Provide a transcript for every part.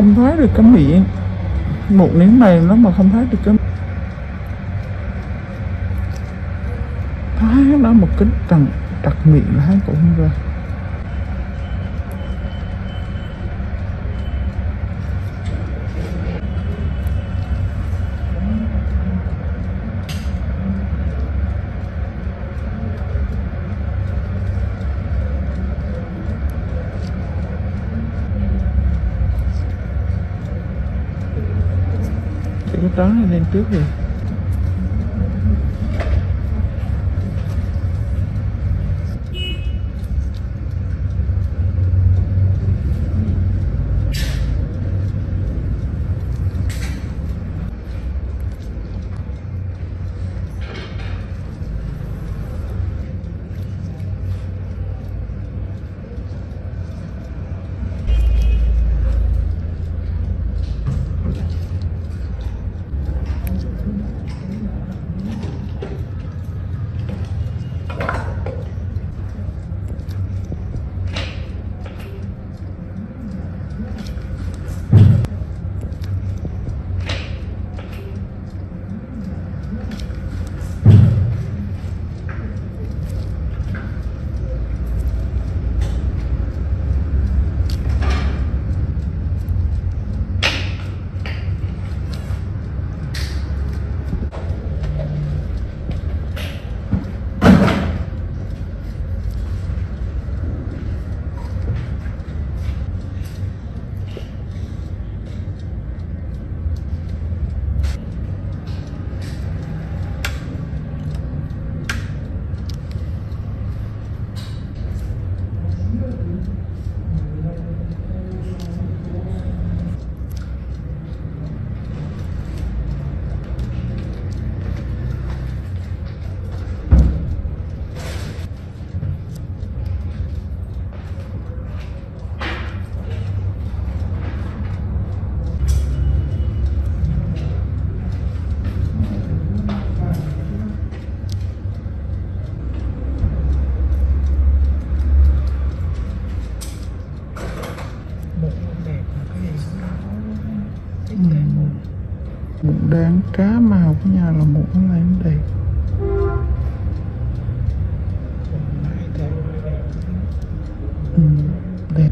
không thoát được cái miệng. Một miếng này nó mà không thoát được cái thoát nó một cái trật miệng là hắn cũng không ra. Cái trắng này lên trước rồi. Mụn đen cá màu của nhà là mụn nó lên đẹp. Đẹp.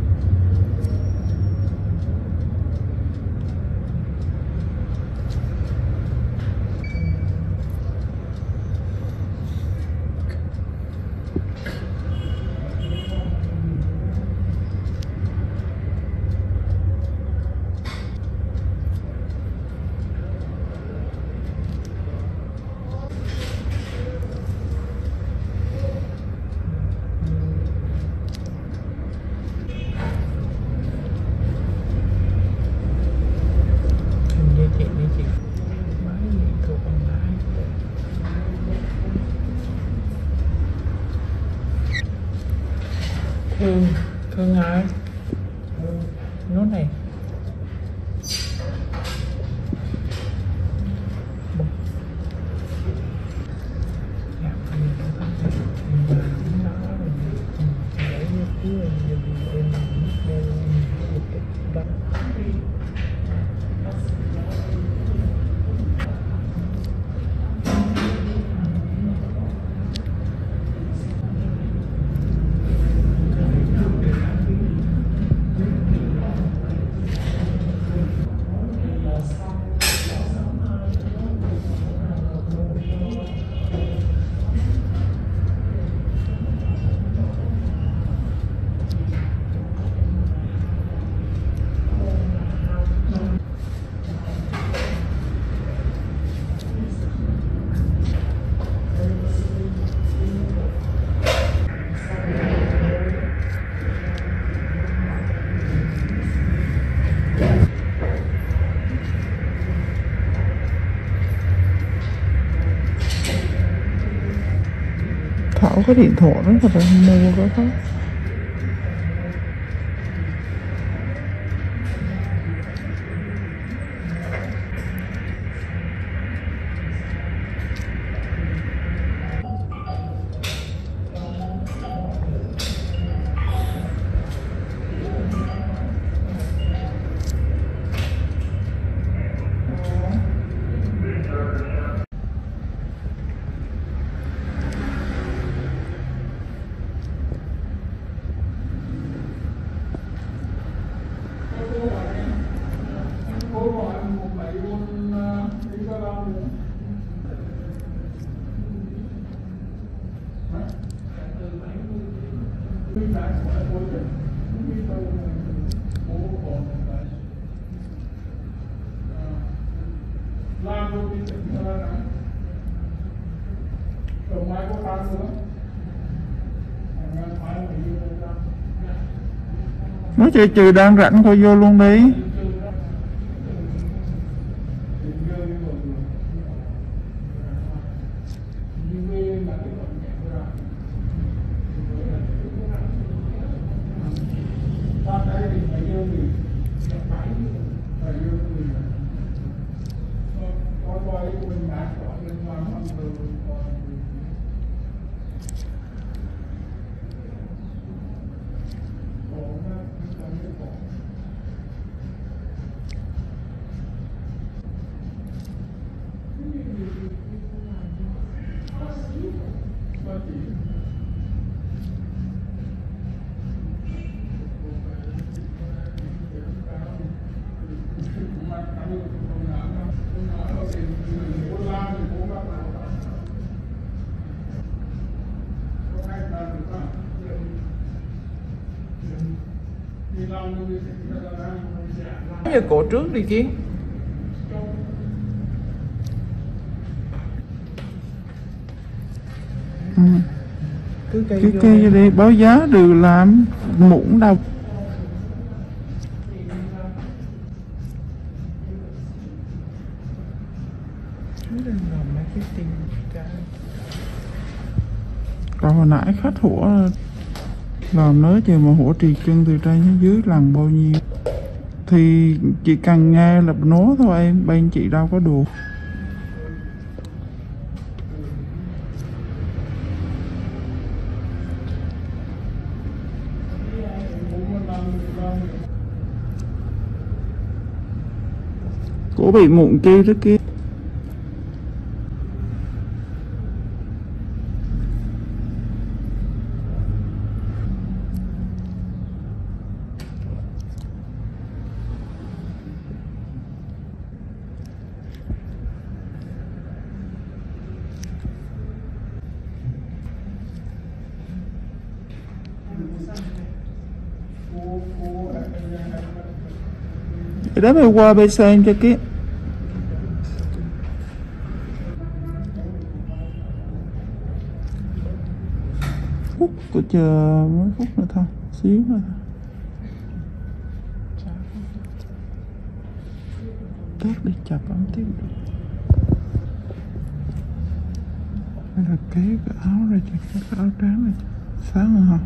Thương ai? Nó này. Thảo có điện thoại đó là phải mua cái đó. Nói chơi trừ đang rảnh thôi vô luôn đi. Giờ cổ trước đi Kiến. Cứ kê vô đi, báo giá đừng làm muỗng đâu. Còn hồi nãy khách hủa làm nữa chứ mà hủa trì chân từ trên đến dưới lần bao nhiêu thì chỉ cần nghe là nố thôi em, bên chị đâu có đùa. Cổ bị mụn kia đó kia. Để đó mày qua bên xem cho kia. Phút của chờ mấy phút nữa thôi, xíu nữa thôi. Tết đi chập ấm tiếp được. Đây là cái áo rồi chứ, cái áo trắng này sáng rồi hả?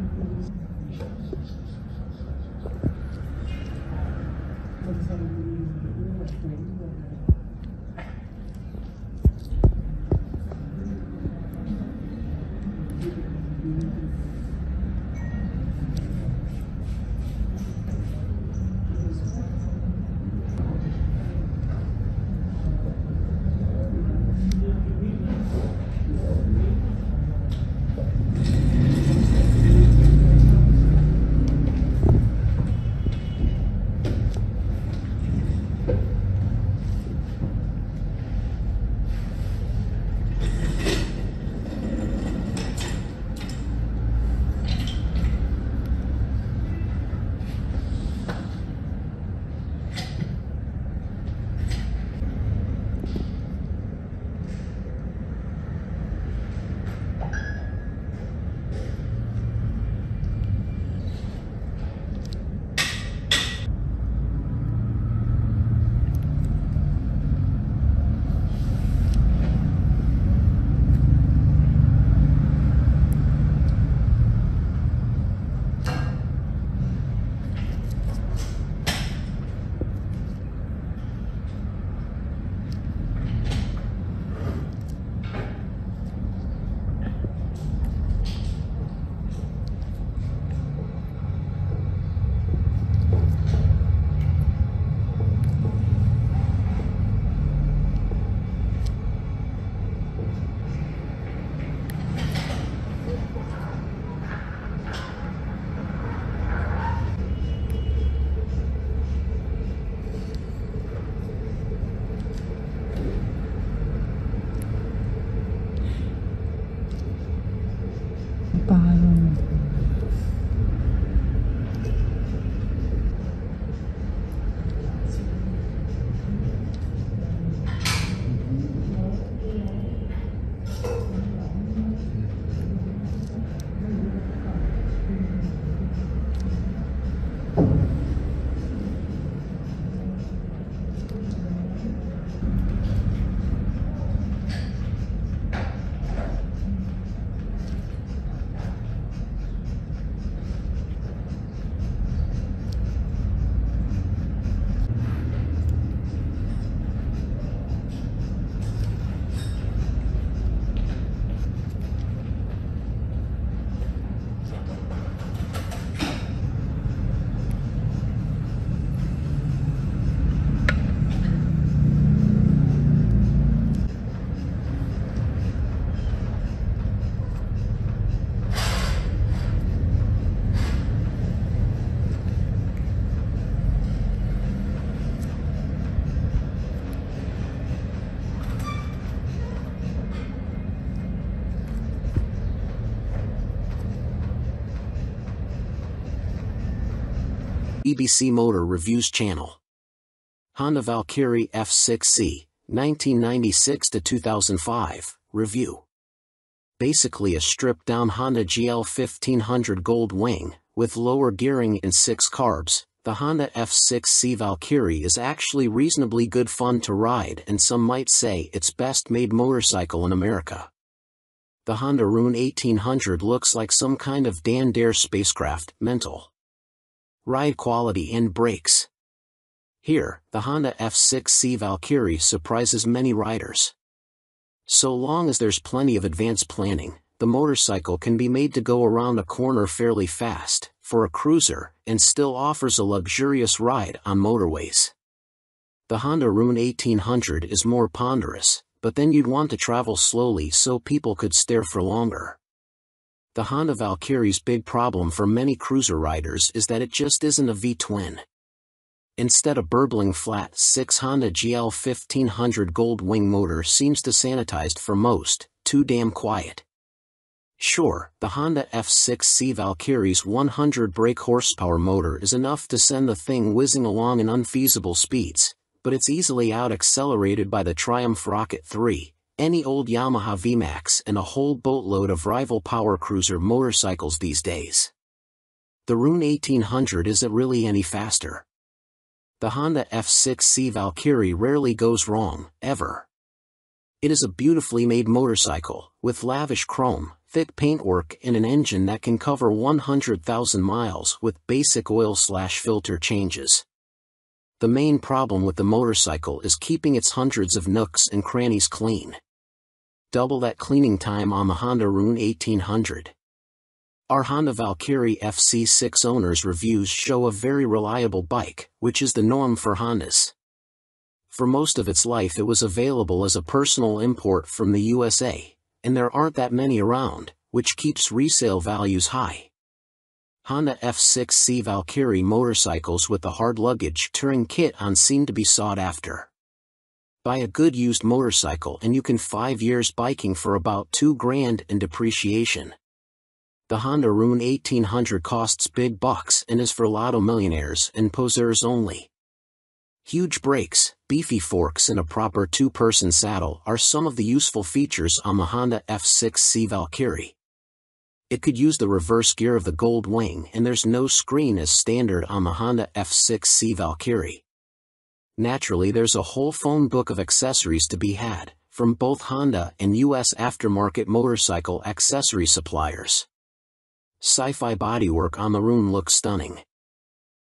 BBC Motor Reviews channel. Honda Valkyrie F6C, 1996 to 2005, review. Basically a stripped-down Honda GL 1500 Gold Wing, with lower gearing and 6 carbs. The Honda F6C Valkyrie is actually reasonably good fun to ride, and some might say it's best made motorcycle in America. The Honda Rune 1800 looks like some kind of Dan Dare spacecraft. Mental. Ride quality and brakes. Here, the Honda F6C Valkyrie surprises many riders. So long as there's plenty of advanced planning, the motorcycle can be made to go around a corner fairly fast, for a cruiser, and still offers a luxurious ride on motorways. The Honda Rune 1800 is more ponderous, but then you'd want to travel slowly so people could stare for longer. The Honda Valkyrie's big problem for many cruiser riders is that it just isn't a V-twin. Instead, a burbling flat 6 Honda GL 1500 Gold Wing motor seems to sanitized for most, too damn quiet. Sure, the Honda F6C Valkyrie's 100 brake horsepower motor is enough to send the thing whizzing along in unfeasible speeds, but it's easily out-accelerated by the Triumph Rocket 3, any old Yamaha VMAX and a whole boatload of rival power cruiser motorcycles these days. The Rune 1800 isn't really any faster. The Honda F6C Valkyrie rarely goes wrong, ever. It is a beautifully made motorcycle, with lavish chrome, thick paintwork and an engine that can cover 100,000 miles with basic oil/filter changes. The main problem with the motorcycle is keeping its hundreds of nooks and crannies clean. Double that cleaning time on the Honda Rune 1800. Our Honda Valkyrie FC6 owners' reviews show a very reliable bike, which is the norm for Hondas. For most of its life it was available as a personal import from the USA, and there aren't that many around, which keeps resale values high. Honda F6C Valkyrie motorcycles with the hard luggage touring kit on seem to be sought after. Buy a good used motorcycle and you can 5 years biking for about $2,000 in depreciation. The Honda Rune 1800 costs big bucks and is for lotto millionaires and poseurs only. Huge brakes, beefy forks and a proper 2-person saddle are some of the useful features on the Honda F6C Valkyrie. It could use the reverse gear of the Gold Wing and there's no screen as standard on the Honda F6C Valkyrie. Naturally, there's a whole phone book of accessories to be had, from both Honda and US aftermarket motorcycle accessory suppliers. Sci-fi bodywork on the Rune looks stunning.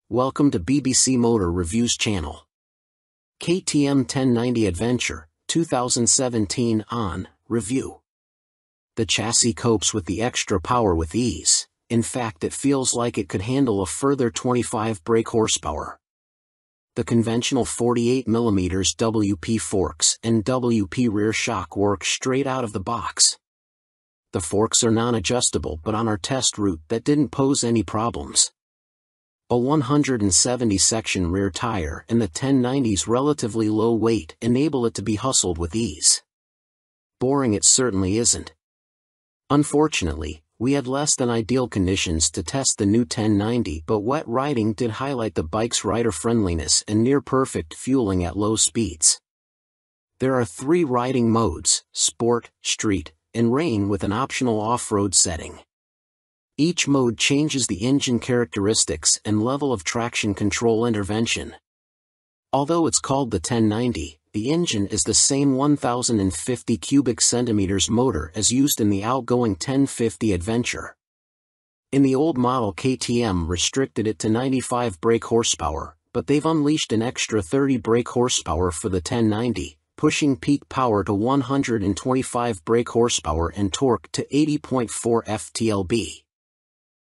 Welcome to BBC Motor Reviews channel. KTM 1090 Adventure, 2017 on review. The chassis copes with the extra power with ease. In fact, it feels like it could handle a further 25 brake horsepower. The conventional 48mm WP forks and WP rear shock work straight out of the box. The forks are non-adjustable, but on our test route that didn't pose any problems. A 170 section rear tire and the 1090's relatively low weight enable it to be hustled with ease. Boring it certainly isn't. Unfortunately, we had less than ideal conditions to test the new 1090, but wet riding did highlight the bike's rider friendliness and near perfect fueling at low speeds. There are 3 riding modes: Sport, Street, and Rain, with an optional off-road setting. Each mode changes the engine characteristics and level of traction control intervention. Although it's called the 1090, the engine is the same 1050 cubic centimeters motor as used in the outgoing 1050 Adventure. In the old model, KTM restricted it to 95 brake horsepower, but they've unleashed an extra 30 brake horsepower for the 1090, pushing peak power to 125 brake horsepower and torque to 80.4 ft-lb.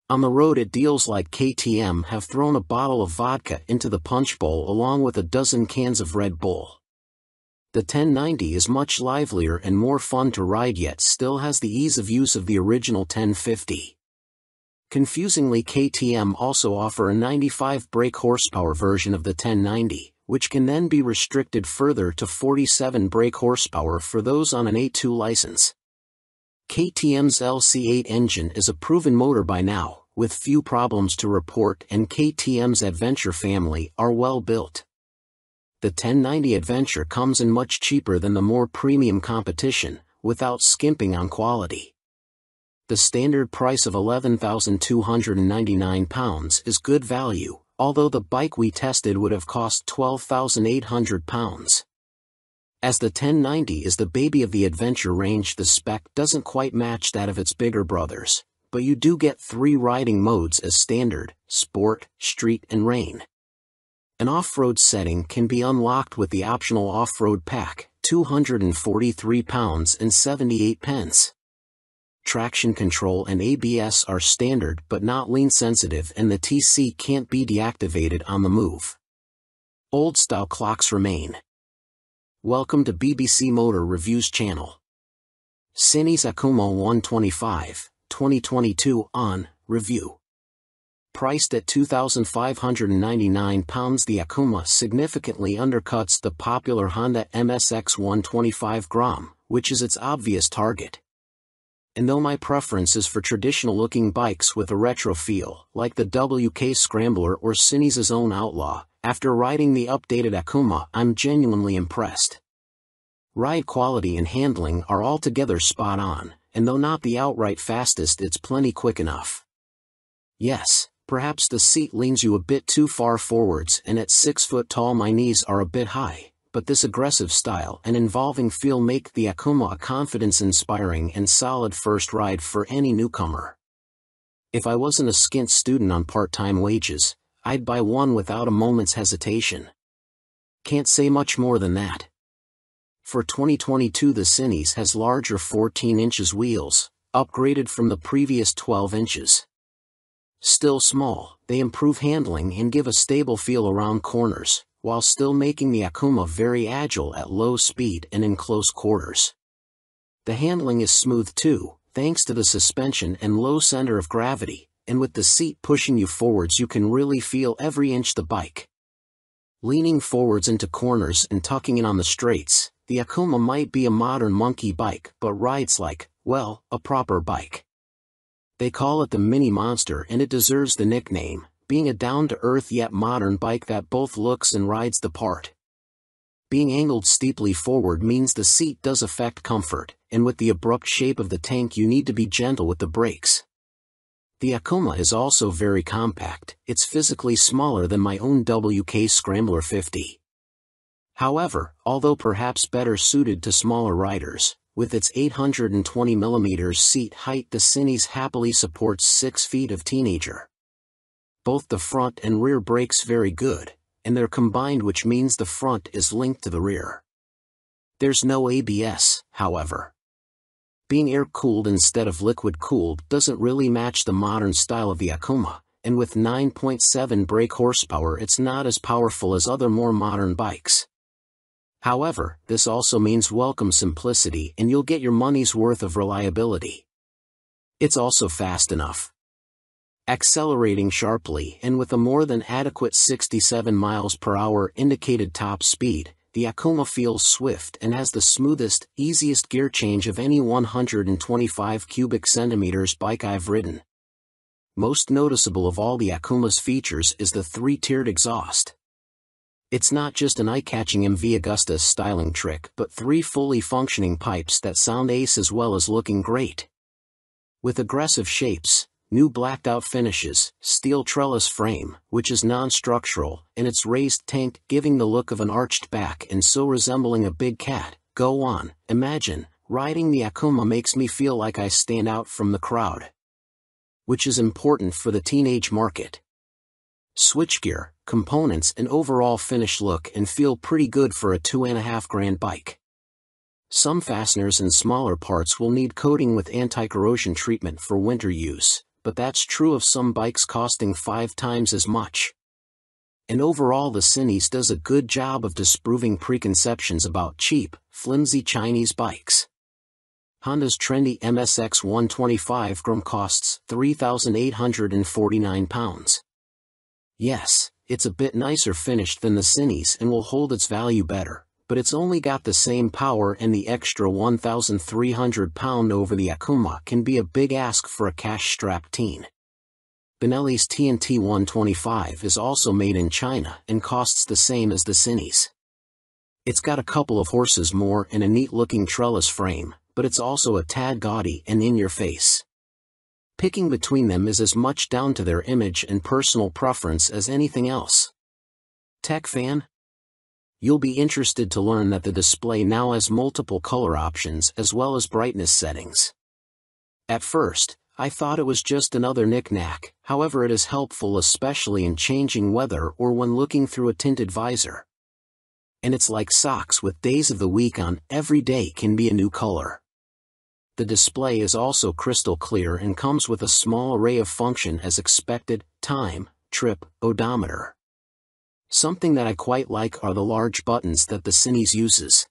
On the road, it deals like KTM have thrown a bottle of vodka into the punch bowl along with a dozen cans of Red Bull. The 1090 is much livelier and more fun to ride, yet still has the ease of use of the original 1050. Confusingly, KTM also offer a 95 brake horsepower version of the 1090, which can then be restricted further to 47 brake horsepower for those on an A2 license. KTM's LC8 engine is a proven motor by now, with few problems to report, and KTM's Adventure family are well built. The 1090 Adventure comes in much cheaper than the more premium competition, without skimping on quality. The standard price of £11,299 is good value, although the bike we tested would have cost £12,800. As the 1090 is the baby of the Adventure range, the spec doesn't quite match that of its bigger brothers, but you do get 3 riding modes as standard: Sport, Street and Rain. An off-road setting can be unlocked with the optional off-road pack, £243.78. Traction control and ABS are standard but not lean sensitive, and the TC can't be deactivated on the move. Old-style clocks remain. Welcome to BBC Motor Reviews channel. Cinis Akuma 125, 2022 on review. Priced at £2,599, the Akuma significantly undercuts the popular Honda MSX 125 Grom, which is its obvious target. And though my preference is for traditional-looking bikes with a retro feel, like the WK Scrambler or Cinis' own Outlaw, after riding the updated Akuma, I'm genuinely impressed. Ride quality and handling are altogether spot on, and though not the outright fastest, it's plenty quick enough. Yes, perhaps the seat leans you a bit too far forwards, and at 6 foot tall my knees are a bit high, but this aggressive style and involving feel make the Akuma a confidence-inspiring and solid first ride for any newcomer. If I wasn't a skint student on part-time wages, I'd buy one without a moment's hesitation. Can't say much more than that. For 2022, the Cinis has larger 14 inches wheels, upgraded from the previous 12 inches. Still small, they improve handling and give a stable feel around corners, while still making the Akuma very agile at low speed and in close quarters. The handling is smooth too, thanks to the suspension and low center of gravity, and with the seat pushing you forwards you can really feel every inch the bike. Leaning forwards into corners and tucking in on the straights, the Akuma might be a modern monkey bike but rides like, well, a proper bike. They call it the Mini Monster, and it deserves the nickname, being a down-to-earth yet modern bike that both looks and rides the part. Being angled steeply forward means the seat does affect comfort, and with the abrupt shape of the tank you need to be gentle with the brakes. The Akuma is also very compact. It's physically smaller than my own WK Scrambler 50. However, although perhaps better suited to smaller riders, with its 820mm seat height, the Cinis happily supports 6 feet of teenager. Both the front and rear brakes very good, and they're combined, which means the front is linked to the rear. There's no ABS, however. Being air-cooled instead of liquid-cooled doesn't really match the modern style of the Akuma, and with 9.7 brake horsepower it's not as powerful as other more modern bikes. However, this also means welcome simplicity, and you'll get your money's worth of reliability. It's also fast enough. Accelerating sharply and with a more than adequate 67 miles per hour indicated top speed, the Akuma feels swift and has the smoothest, easiest gear change of any 125 cubic centimeters bike I've ridden. Most noticeable of all the Akuma's features is the 3-tiered exhaust. It's not just an eye-catching MV Agusta styling trick, but 3 fully functioning pipes that sound ace as well as looking great. With aggressive shapes, new blacked-out finishes, steel trellis frame, which is non-structural, and its raised tank giving the look of an arched back and so resembling a big cat, go on, imagine, riding the Akuma makes me feel like I stand out from the crowd. Which is important for the teenage market. Switchgear, components and overall finish look and feel pretty good for a $2,500 bike. Some fasteners and smaller parts will need coating with anti-corrosion treatment for winter use, but that's true of some bikes costing 5 times as much. And overall the Cinis does a good job of disproving preconceptions about cheap, flimsy Chinese bikes. Honda's trendy MSX 125 Grom costs £3,849. Yes, it's a bit nicer finished than the Cinis and will hold its value better, but it's only got the same power, and the extra £1,300 over the Akuma can be a big ask for a cash-strapped teen. Benelli's TNT 125 is also made in China and costs the same as the Cinni's. It's got a couple of horses more and a neat-looking trellis frame, but it's also a tad gaudy and in your face. Picking between them is as much down to their image and personal preference as anything else. Tech fan? You'll be interested to learn that the display now has multiple color options as well as brightness settings. At first, I thought it was just another knick-knack, however it is helpful especially in changing weather or when looking through a tinted visor. And it's like socks with days of the week on, every day can be a new color. The display is also crystal clear and comes with a small array of function as expected: time, trip, odometer. Something that I quite like are the large buttons that the Cinni's uses.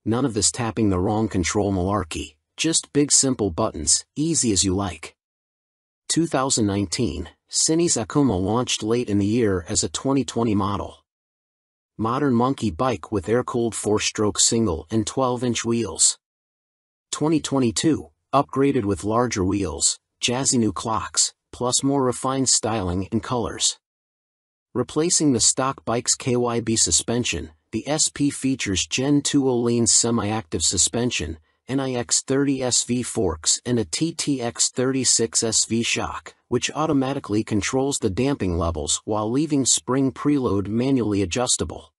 None of this tapping the wrong control malarkey. Just big simple buttons, easy as you like. 2019, Cinni's Akuma launched late in the year as a 2020 model. Modern monkey bike with air-cooled 4-stroke single and 12-inch wheels. 2022, upgraded with larger wheels, jazzy new clocks, plus more refined styling and colors. Replacing the stock bike's KYB suspension, the SP features Gen 2 Öhlins semi-active suspension, NIX 30 SV forks and a TTX 36 SV shock, which automatically controls the damping levels while leaving spring preload manually adjustable.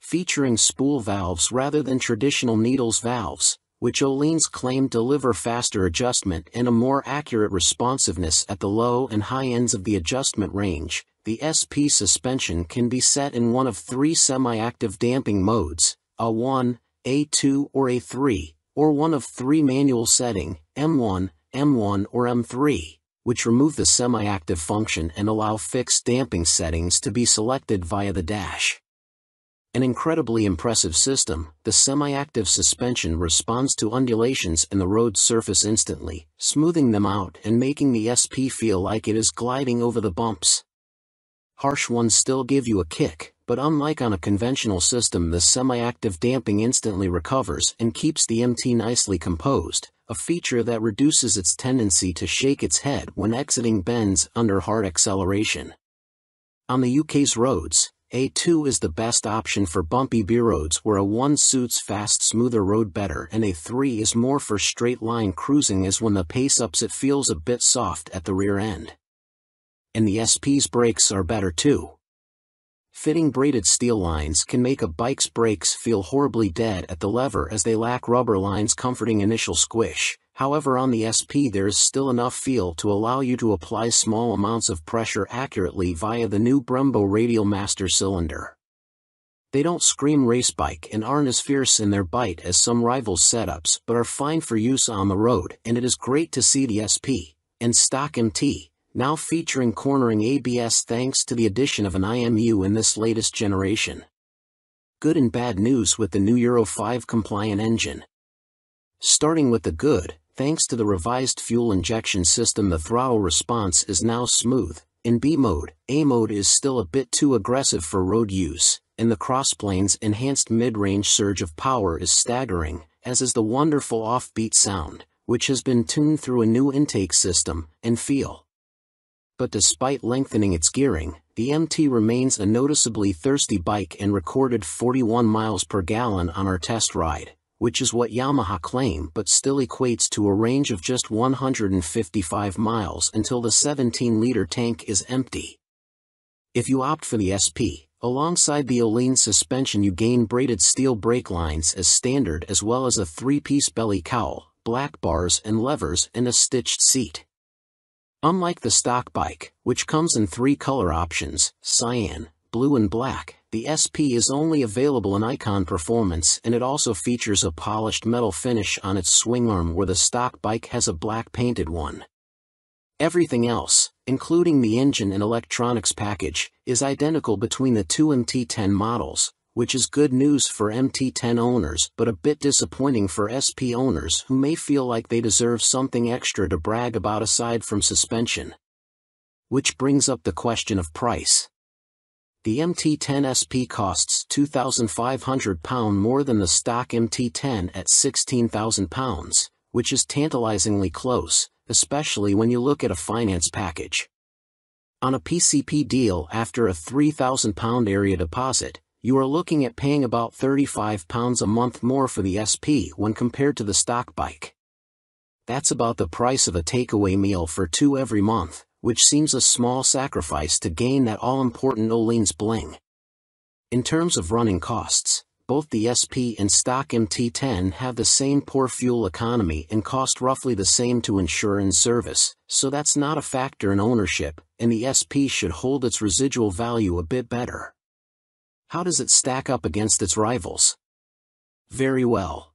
Featuring spool valves rather than traditional needles valves, which Öhlins claim deliver faster adjustment and a more accurate responsiveness at the low and high ends of the adjustment range, the SP suspension can be set in one of 3 semi-active damping modes, A1, A2 or A3, or one of 3 manual setting, M1, M1 or M3, which remove the semi-active function and allow fixed damping settings to be selected via the dash. An incredibly impressive system, the semi-active suspension responds to undulations in the road surface instantly, smoothing them out and making the SP feel like it is gliding over the bumps. Harsh ones still give you a kick, but unlike on a conventional system, the semi-active damping instantly recovers and keeps the MT nicely composed, a feature that reduces its tendency to shake its head when exiting bends under hard acceleration. On the UK's roads, A2 is the best option for bumpy B roads where A1 suits fast, smoother road better, and A3 is more for straight-line cruising, as when the pace ups it feels a bit soft at the rear end. And the SP's brakes are better too. Fitting braided steel lines can make a bike's brakes feel horribly dead at the lever as they lack rubber lines comforting initial squish. However, on the SP there is still enough feel to allow you to apply small amounts of pressure accurately via the new Brembo Radial Master cylinder. They don't scream race bike and aren't as fierce in their bite as some rivals' setups, but are fine for use on the road, and it is great to see the SP and stock MT now featuring cornering ABS thanks to the addition of an IMU in this latest generation. Good and bad news with the new Euro 5 compliant engine. Starting with the good, thanks to the revised fuel injection system, the throttle response is now smooth. In B mode, A mode is still a bit too aggressive for road use, and the crossplane's enhanced mid-range surge of power is staggering, as is the wonderful offbeat sound, which has been tuned through a new intake system and feel. But despite lengthening its gearing, the MT remains a noticeably thirsty bike and recorded 41 miles per gallon on our test ride, which is what Yamaha claim, but still equates to a range of just 155 miles until the 17-liter tank is empty. If you opt for the SP, alongside the Öhlins suspension you gain braided steel brake lines as standard, as well as a 3-piece belly cowl, black bars and levers, and a stitched seat. Unlike the stock bike, which comes in 3 color options, cyan, blue and black, the SP is only available in Icon Performance, and it also features a polished metal finish on its swing arm where the stock bike has a black painted one. Everything else, including the engine and electronics package, is identical between the 2 MT10 models, which is good news for MT10 owners but a bit disappointing for SP owners who may feel like they deserve something extra to brag about aside from suspension. Which brings up the question of price. The MT10 SP costs £2,500 more than the stock MT10 at £16,000, which is tantalizingly close, especially when you look at a finance package. On a PCP deal after a £3,000 area deposit, you are looking at paying about £35 a month more for the SP when compared to the stock bike. That's about the price of a takeaway meal for two every month, which seems a small sacrifice to gain that all-important Öhlins bling. In terms of running costs, both the SP and stock MT10 have the same poor fuel economy and cost roughly the same to insure and service, so that's not a factor in ownership, and the SP should hold its residual value a bit better. How does it stack up against its rivals? Very well.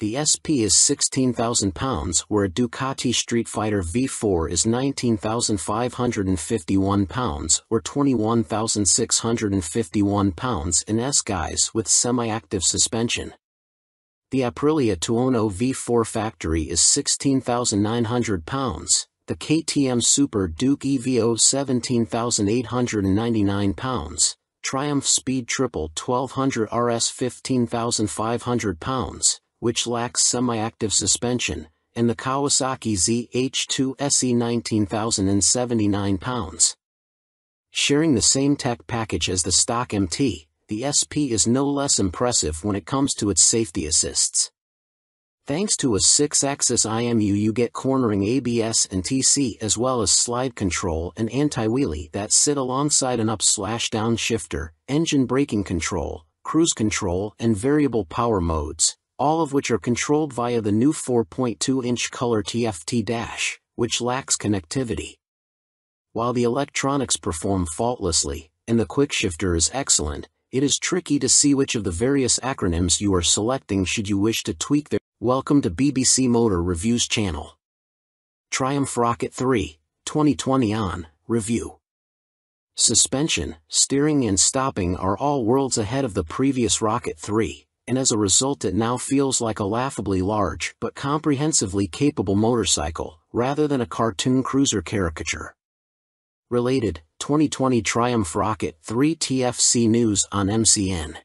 The SP is £16,000, where a Ducati Street Fighter V4 is £19,551 or £21,651 in S-Guise with semi-active suspension. The Aprilia Tuono V4 factory is £16,900, the KTM Super Duke EVO £17,899, Triumph Speed Triple 1200 RS £15,500, which lacks semi-active suspension, and the Kawasaki ZH2 SE £19,079. Sharing the same tech package as the stock MT, the SP is no less impressive when it comes to its safety assists. Thanks to a 6-axis IMU, you get cornering ABS and TC as well as slide control and anti-wheelie that sit alongside an up/down shifter, engine braking control, cruise control and variable power modes, all of which are controlled via the new 4.2-inch color TFT dash, which lacks connectivity. While the electronics perform faultlessly, and the quickshifter is excellent, it is tricky to see which of the various acronyms you are selecting should you wish to tweak their. Welcome to BBC Motor Reviews channel. Triumph Rocket 3, 2020 on review. Suspension, steering and stopping are all worlds ahead of the previous Rocket 3, and as a result it now feels like a laughably large but comprehensively capable motorcycle, rather than a cartoon cruiser caricature. Related, 2020 Triumph Rocket 3 TFC news on MCN.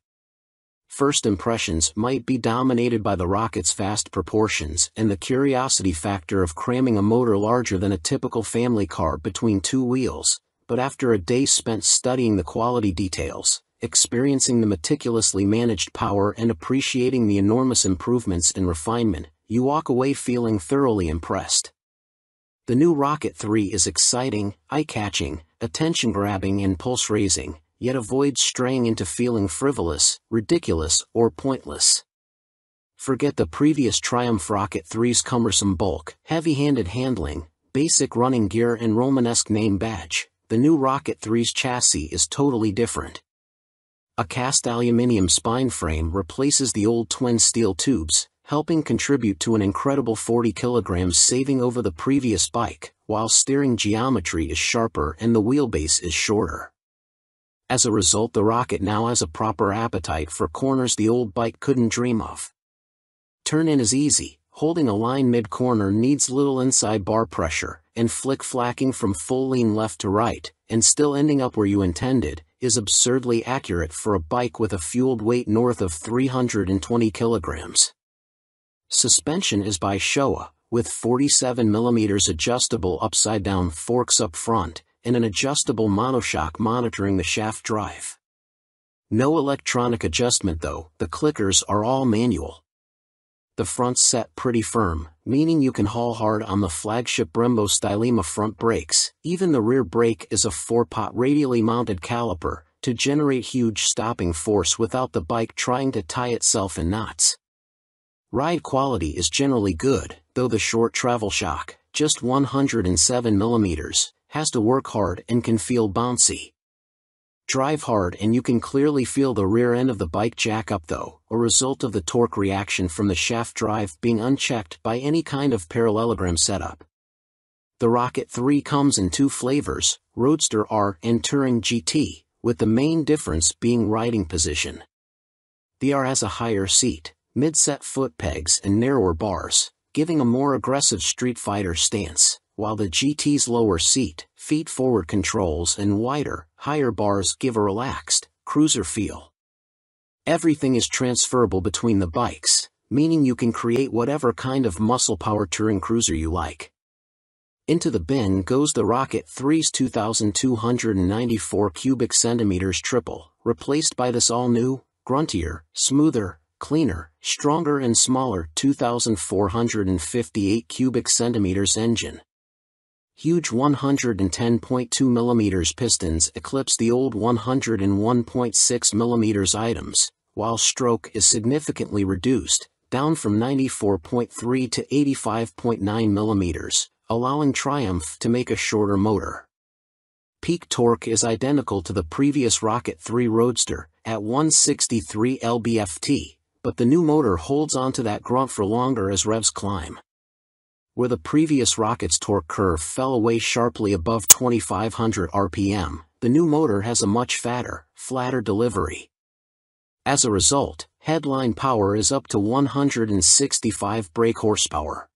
First impressions might be dominated by the Rocket's vast proportions and the curiosity factor of cramming a motor larger than a typical family car between two wheels, but after a day spent studying the quality details, experiencing the meticulously managed power and appreciating the enormous improvements in refinement, you walk away feeling thoroughly impressed. The new Rocket 3 is exciting, eye-catching, attention-grabbing and pulse-raising, yet avoids straying into feeling frivolous, ridiculous, or pointless. Forget the previous Triumph Rocket 3's cumbersome bulk, heavy-handed handling, basic running gear and Romanesque name badge. The new Rocket 3's chassis is totally different. A cast aluminium spine frame replaces the old twin steel tubes, helping contribute to an incredible 40 kilograms saving over the previous bike, while steering geometry is sharper and the wheelbase is shorter. As a result, the Rocket now has a proper appetite for corners the old bike couldn't dream of. Turn-in is easy, holding a line mid-corner needs little inside bar pressure, and flick-flacking from full lean left to right, and still ending up where you intended, is absurdly accurate for a bike with a fueled weight north of 320 kilograms. Suspension is by Showa, with 47mm adjustable upside-down forks up front, and an adjustable monoshock monitoring the shaft drive. No electronic adjustment though, the clickers are all manual. The front's set pretty firm, meaning you can haul hard on the flagship Brembo Stylema front brakes. Even the rear brake is a 4-pot radially mounted caliper, to generate huge stopping force without the bike trying to tie itself in knots. Ride quality is generally good, though the short travel shock, just 107mm, has to work hard and can feel bouncy. Drive hard and you can clearly feel the rear end of the bike jack up though, a result of the torque reaction from the shaft drive being unchecked by any kind of parallelogram setup. The Rocket 3 comes in two flavors, Roadster R and Touring GT, with the main difference being riding position. The R has a higher seat, mid-set foot pegs and narrower bars, giving a more aggressive Street Fighter stance, while the GT's lower seat, feet-forward controls and wider, higher bars give a relaxed, cruiser feel. Everything is transferable between the bikes, meaning you can create whatever kind of muscle power touring cruiser you like. Into the bin goes the Rocket 3's 2,294 cubic centimeters triple, replaced by this all-new, gruntier, smoother, cleaner, stronger and smaller 2,458 cubic centimeters engine. Huge 110.2 mm pistons eclipse the old 101.6 mm items, while stroke is significantly reduced, down from 94.3 to 85.9 mm, allowing Triumph to make a shorter motor. Peak torque is identical to the previous Rocket 3 Roadster, at 163 lb-ft, but the new motor holds onto that grunt for longer as revs climb. Where the previous Rocket's torque curve fell away sharply above 2,500 rpm, the new motor has a much fatter, flatter delivery. As a result, headline power is up to 165 brake horsepower.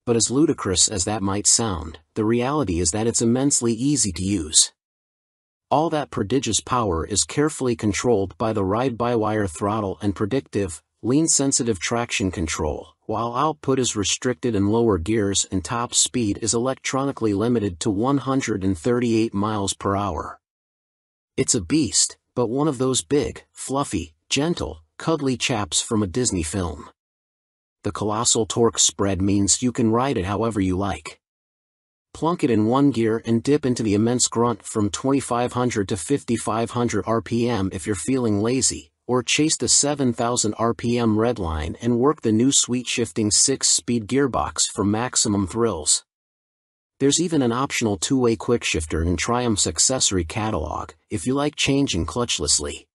But as ludicrous as that might sound, the reality is that it's immensely easy to use. All that prodigious power is carefully controlled by the ride-by-wire throttle and predictive, lean-sensitive traction control, while output is restricted in lower gears and top speed is electronically limited to 138 miles per hour. It's a beast, but one of those big, fluffy, gentle, cuddly chaps from a Disney film. The colossal torque spread means you can ride it however you like. Plunk it in one gear and dip into the immense grunt from 2,500 to 5,500 rpm if you're feeling lazy, or chase the 7,000 rpm redline and work the new sweet-shifting 6-speed gearbox for maximum thrills. There's even an optional 2-way quickshifter in Triumph's accessory catalog, if you like changing clutchlessly.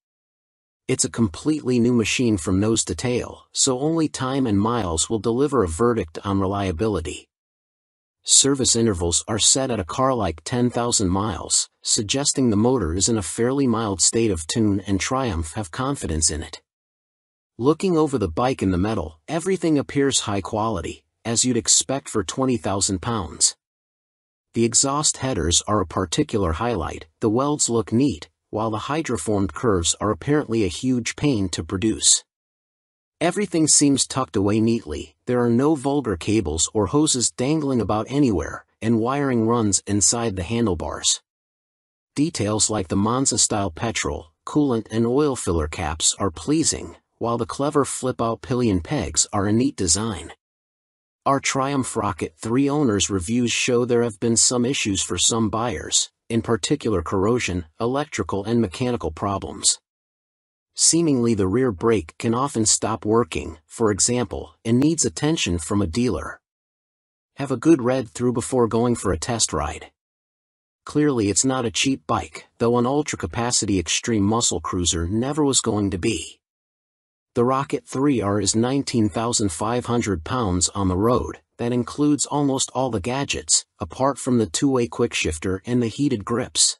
It's a completely new machine from nose to tail, so only time and miles will deliver a verdict on reliability. Service intervals are set at a car like 10,000 miles, suggesting the motor is in a fairly mild state of tune and Triumph have confidence in it. Looking over the bike in the metal, everything appears high quality, as you'd expect for 20,000 pounds. The exhaust headers are a particular highlight, the welds look neat, while the hydroformed curves are apparently a huge pain to produce. Everything seems tucked away neatly, there are no vulgar cables or hoses dangling about anywhere, and wiring runs inside the handlebars. Details like the Monza-style petrol, coolant and oil filler caps are pleasing, while the clever flip-out pillion pegs are a neat design. Our Triumph Rocket 3 owners' reviews show there have been some issues for some buyers, in particular corrosion, electrical and mechanical problems. Seemingly the rear brake can often stop working, for example, and needs attention from a dealer. Have a good read through before going for a test ride. Clearly it's not a cheap bike, though an ultra-capacity extreme muscle cruiser never was going to be. The Rocket 3R is 19,500 pounds on the road, that includes almost all the gadgets, apart from the 2-way quickshifter and the heated grips.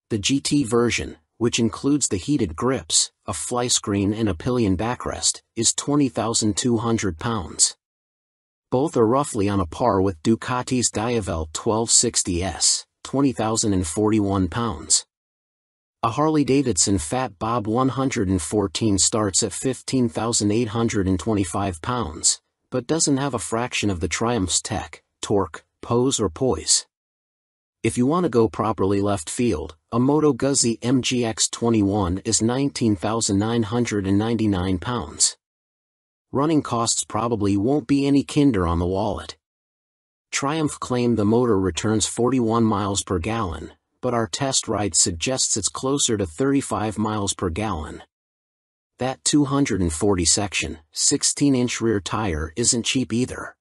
The GT version, which includes the heated grips, a fly screen and a pillion backrest, is 20,200 pounds. Both are roughly on a par with Ducati's Diavel 1260S, 20,041 pounds. A Harley-Davidson Fat Bob 114 starts at 15,825 pounds, but doesn't have a fraction of the Triumph's tech, torque, pose or poise. If you want to go properly left field, a Moto Guzzi MGX21 is 19,999 pounds. Running costs probably won't be any kinder on the wallet. Triumph claimed the motor returns 41 miles per gallon, but our test ride suggests it's closer to 35 miles per gallon. That 240 section, 16-inch rear tire isn't cheap either.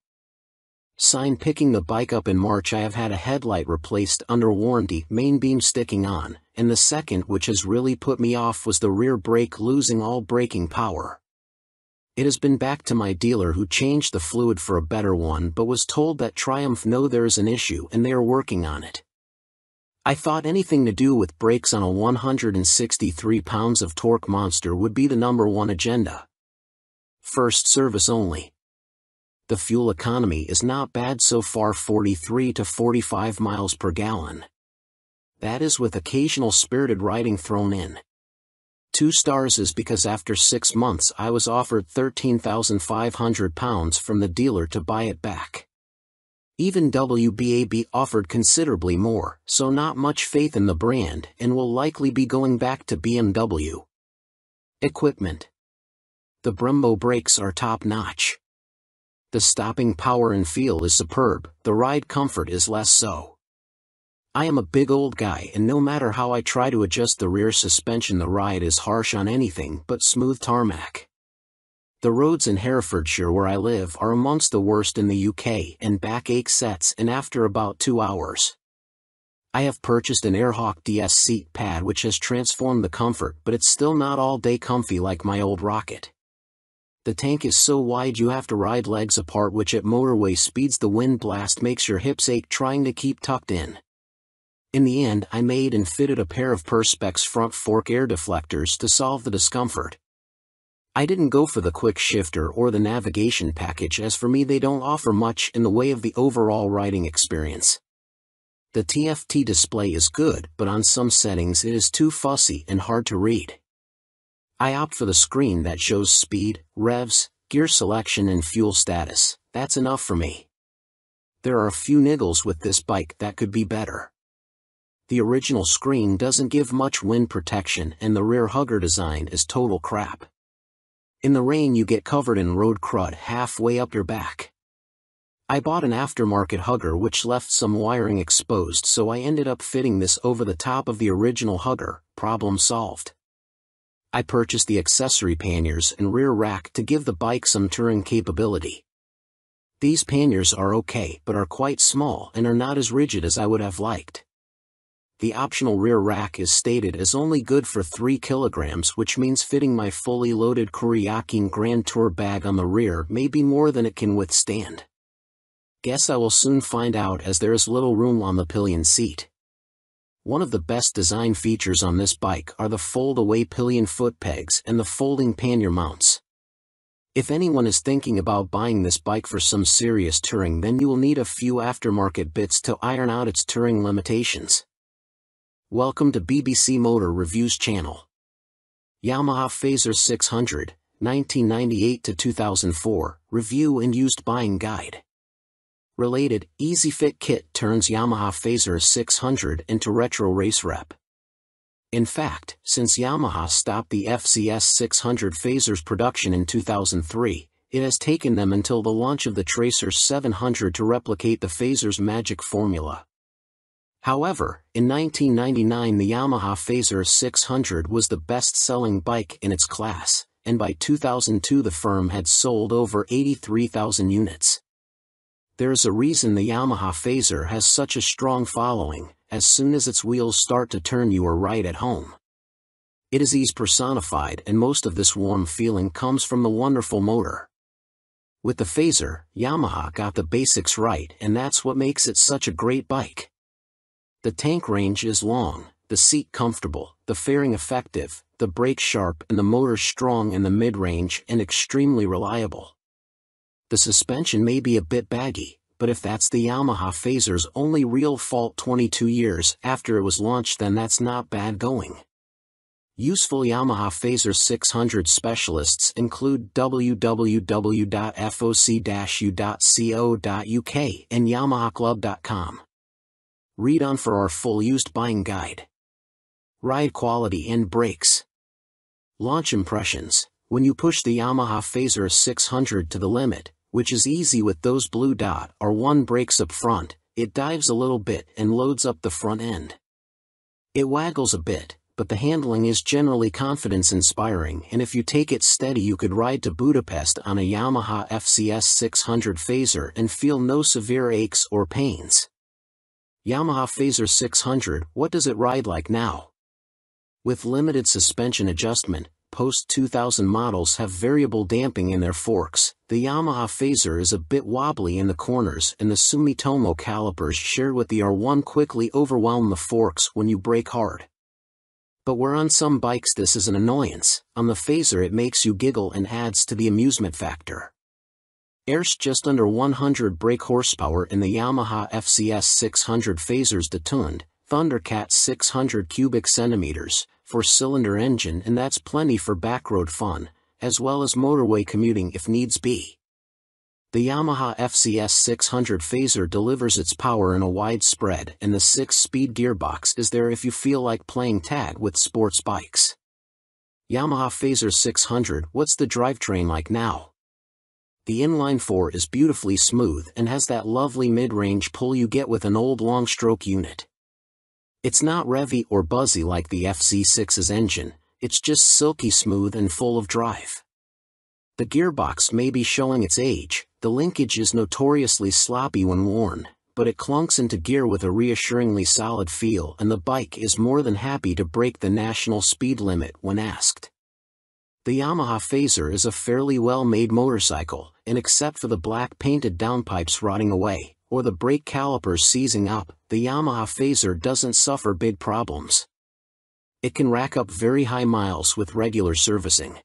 Picking the bike up in March, I have had a headlight replaced under warranty, main beam sticking on, and the second which has really put me off was the rear brake losing all braking power. It has been back to my dealer who changed the fluid for a better one but was told that Triumph know there is an issue and they are working on it. I thought anything to do with brakes on a 163 pounds of torque monster would be the #1 agenda. First service only. The fuel economy is not bad so far, 43 to 45 miles per gallon. That is with occasional spirited riding thrown in. 2 stars is because after 6 months I was offered £13,500 from the dealer to buy it back. Even WBAB offered considerably more, so not much faith in the brand and will likely be going back to BMW. Equipment. The Brembo brakes are top-notch. The stopping power and feel is superb, the ride comfort is less so. I am a big old guy and no matter how I try to adjust the rear suspension the ride is harsh on anything but smooth tarmac. The roads in Herefordshire where I live are amongst the worst in the UK and backache sets in after about 2 hours. I have purchased an Airhawk DS seat pad which has transformed the comfort but it's still not all day comfy like my old Rocket. The tank is so wide you have to ride legs apart which at motorway speeds the wind blast makes your hips ache trying to keep tucked in. In the end I made and fitted a pair of Perspex front fork air deflectors to solve the discomfort. I didn't go for the quick shifter or the navigation package as for me they don't offer much in the way of the overall riding experience. The TFT display is good but on some settings it is too fussy and hard to read. I opt for the screen that shows speed, revs, gear selection and fuel status. That's enough for me. There are a few niggles with this bike that could be better. The original screen doesn't give much wind protection and the rear hugger design is total crap. In the rain you get covered in road crud halfway up your back. I bought an aftermarket hugger which left some wiring exposed so I ended up fitting this over the top of the original hugger, problem solved. I purchased the accessory panniers and rear rack to give the bike some touring capability. These panniers are okay but are quite small and are not as rigid as I would have liked. The optional rear rack is stated as only good for 3 kilograms which means fitting my fully loaded Kuryakyn Grand Tour bag on the rear may be more than it can withstand. Guess I will soon find out as there is little room on the pillion seat. One of the best design features on this bike are the fold-away pillion foot pegs and the folding pannier mounts. If anyone is thinking about buying this bike for some serious touring then you will need a few aftermarket bits to iron out its touring limitations. Welcome to BBC Motor Reviews channel. Yamaha Fazer 600, 1998 to 2004, Review and Used Buying Guide. Related, Easy Fit Kit turns Yamaha Fazer 600 into retro race rep. In fact, since Yamaha stopped the FZS 600 Fazer's production in 2003, it has taken them until the launch of the Tracer 700 to replicate the Fazer's magic formula. However, in 1999 the Yamaha Fazer 600 was the best-selling bike in its class, and by 2002 the firm had sold over 83,000 units. There is a reason the Yamaha Fazer has such a strong following. As soon as its wheels start to turn you are right at home. It is ease personified and most of this warm feeling comes from the wonderful motor. With the Fazer, Yamaha got the basics right and that's what makes it such a great bike. The tank range is long, the seat comfortable, the fairing effective, the brake sharp and the motor strong in the mid-range and extremely reliable. The suspension may be a bit baggy, but if that's the Yamaha Fazer's only real fault 22 years after it was launched then that's not bad going. Useful Yamaha Fazer 600 specialists include www.foc-u.co.uk and yamahaclub.com. Read on for our full used buying guide. Ride quality and brakes. Launch impressions. When you push the Yamaha Fazer 600 to the limit, which is easy with those blue dot or 1 brakes up front, it dives a little bit and loads up the front end. It waggles a bit, but the handling is generally confidence-inspiring and if you take it steady you could ride to Budapest on a Yamaha FZS 600 Fazer and feel no severe aches or pains. Yamaha Fazer 600, what does it ride like now? With limited suspension adjustment, post-2000 models have variable damping in their forks. The Yamaha Fazer is a bit wobbly in the corners and the Sumitomo calipers shared with the R1 quickly overwhelm the forks when you brake hard. But where on some bikes this is an annoyance, on the Fazer it makes you giggle and adds to the amusement factor. There's just under 100 brake horsepower in the Yamaha FZS 600 Fazer's detuned, Thundercat 600 cubic centimeters, 4-cylinder engine, and that's plenty for backroad fun, as well as motorway commuting if needs be. The Yamaha FCS 600 Phaser delivers its power in a wide spread, and the 6-speed gearbox is there if you feel like playing tag with sports bikes. Yamaha Phaser 600. What's the drivetrain like now? The inline-4 is beautifully smooth and has that lovely mid-range pull you get with an old long-stroke unit. It's not revvy or buzzy like the FC6's engine, it's just silky smooth and full of drive. The gearbox may be showing its age, the linkage is notoriously sloppy when worn, but it clunks into gear with a reassuringly solid feel, and the bike is more than happy to break the national speed limit when asked. The Yamaha Phaser is a fairly well-made motorcycle, and except for the black painted downpipes rotting away, or the brake calipers seizing up, the Yamaha Phaser doesn't suffer big problems. It can rack up very high miles with regular servicing.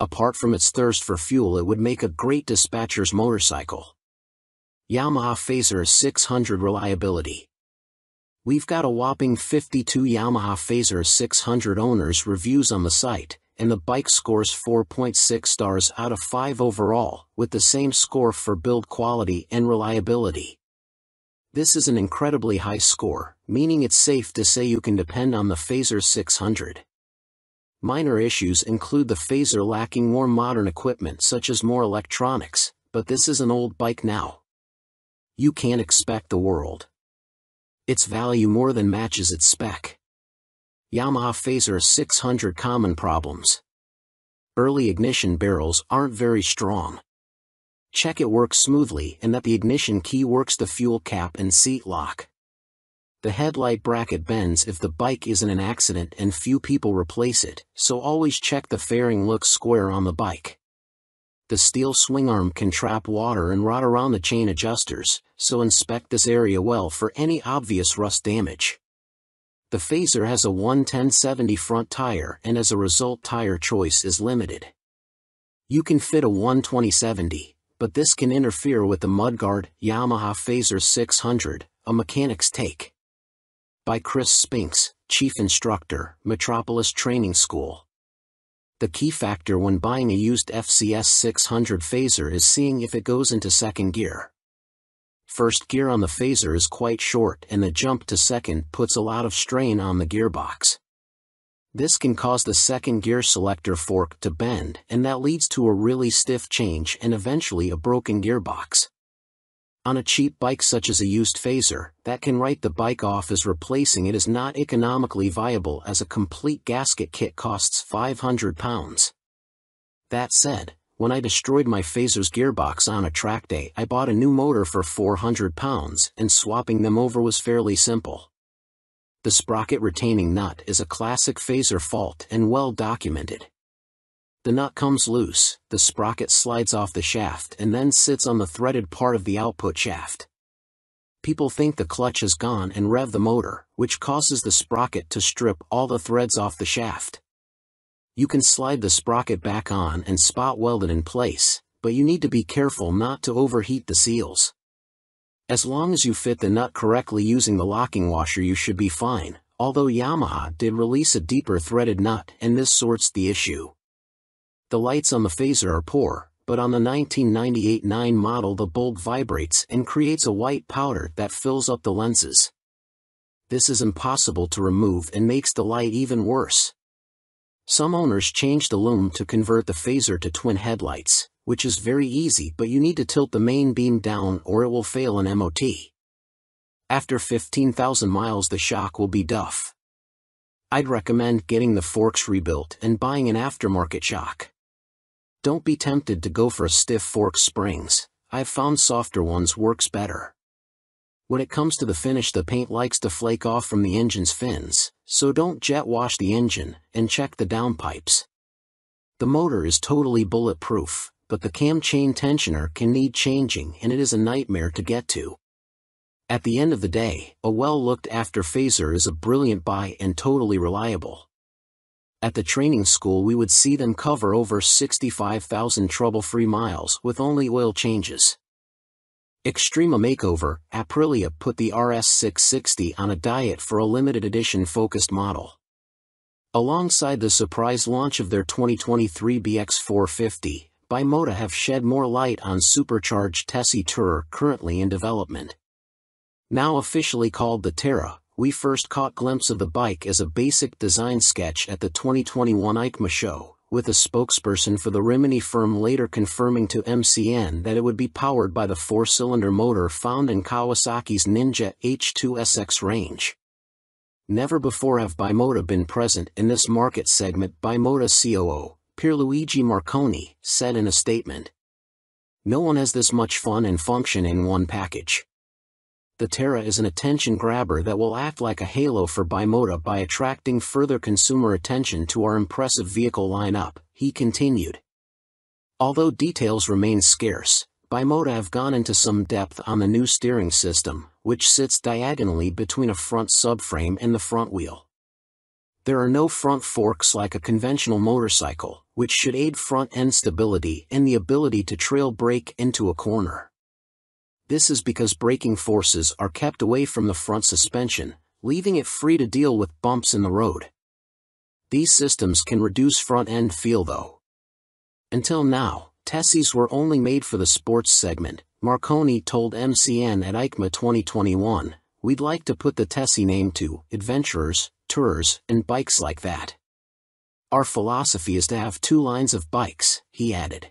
Apart from its thirst for fuel, it would make a great dispatcher's motorcycle. Yamaha Phaser 600 reliability. We've got a whopping 52 Yamaha Phaser 600 owners reviews on the site, and the bike scores 4.6 stars out of 5 overall, with the same score for build quality and reliability. This is an incredibly high score, meaning it's safe to say you can depend on the Phaser 600. Minor issues include the Phaser lacking more modern equipment such as more electronics, but this is an old bike now. You can't expect the world. Its value more than matches its spec. Yamaha Phaser 600 common problems. Early ignition barrels aren't very strong. Check it works smoothly and that the ignition key works the fuel cap and seat lock. The headlight bracket bends if the bike is in an accident and few people replace it, so always check the fairing looks square on the bike. The steel swing arm can trap water and rot around the chain adjusters, so inspect this area well for any obvious rust damage. The Phaser has a 110/70 front tire, and as a result tire choice is limited. You can fit a 120/70, but this can interfere with the mudguard. Yamaha Phaser 600, a mechanic's take. By Chris Spinks, Chief Instructor, Metropolis Training School. The key factor when buying a used FCS 600 Phaser is seeing if it goes into second gear. First gear on the Phaser is quite short, and the jump to second puts a lot of strain on the gearbox. This can cause the second gear selector fork to bend, and that leads to a really stiff change and eventually a broken gearbox. On a cheap bike such as a used Phaser, that can write the bike off as replacing it is not economically viable, as a complete gasket kit costs £500. That said, when I destroyed my Phaser's gearbox on a track day, I bought a new motor for £400, and swapping them over was fairly simple. The sprocket retaining nut is a classic Phaser fault and well documented. The nut comes loose, the sprocket slides off the shaft and then sits on the threaded part of the output shaft. People think the clutch is gone and rev the motor, which causes the sprocket to strip all the threads off the shaft. You can slide the sprocket back on and spot weld it in place, but you need to be careful not to overheat the seals. As long as you fit the nut correctly using the locking washer, you should be fine, although Yamaha did release a deeper threaded nut and this sorts the issue. The lights on the Phaser are poor, but on the 1998 9 model the bulb vibrates and creates a white powder that fills up the lenses. This is impossible to remove and makes the light even worse. Some owners changed the lume to convert the Phaser to twin headlights, which is very easy, but you need to tilt the main beam down or it will fail an MOT. After 15,000 miles the shock will be duff. I'd recommend getting the forks rebuilt and buying an aftermarket shock. Don't be tempted to go for a stiff fork springs. I've found softer ones works better. When it comes to the finish, the paint likes to flake off from the engine's fins, so don't jet wash the engine, and check the downpipes. The motor is totally bulletproof, but the cam chain tensioner can need changing and it is a nightmare to get to. At the end of the day, a well-looked-after Phaser is a brilliant buy and totally reliable. At the training school we would see them cover over 65,000 trouble-free miles with only oil changes. Extrema Makeover, Aprilia put the RS660 on a diet for a limited edition focused model. Alongside the surprise launch of their 2023 BX450, Bimota have shed more light on supercharged Tessie Tourer currently in development. Now officially called the Terra, we first caught glimpse of the bike as a basic design sketch at the 2021 EICMA show, with a spokesperson for the Rimini firm later confirming to MCN that it would be powered by the 4-cylinder motor found in Kawasaki's Ninja H2SX range. Never before have Bimota been present in this market segment, Bimota COO, Pierluigi Marconi, said in a statement. No one has this much fun and function in one package. The Terra is an attention grabber that will act like a halo for Bimota by attracting further consumer attention to our impressive vehicle lineup, he continued. Although details remain scarce, Bimota have gone into some depth on the new steering system, which sits diagonally between a front subframe and the front wheel. There are no front forks like a conventional motorcycle, which should aid front-end stability and the ability to trail brake into a corner. This is because braking forces are kept away from the front suspension, leaving it free to deal with bumps in the road. These systems can reduce front-end feel though. Until now, Tessies were only made for the sports segment, Marconi told MCN at EICMA 2021, we'd like to put the Tessie name to adventurers, tourers, and bikes like that. Our philosophy is to have 2 lines of bikes, he added.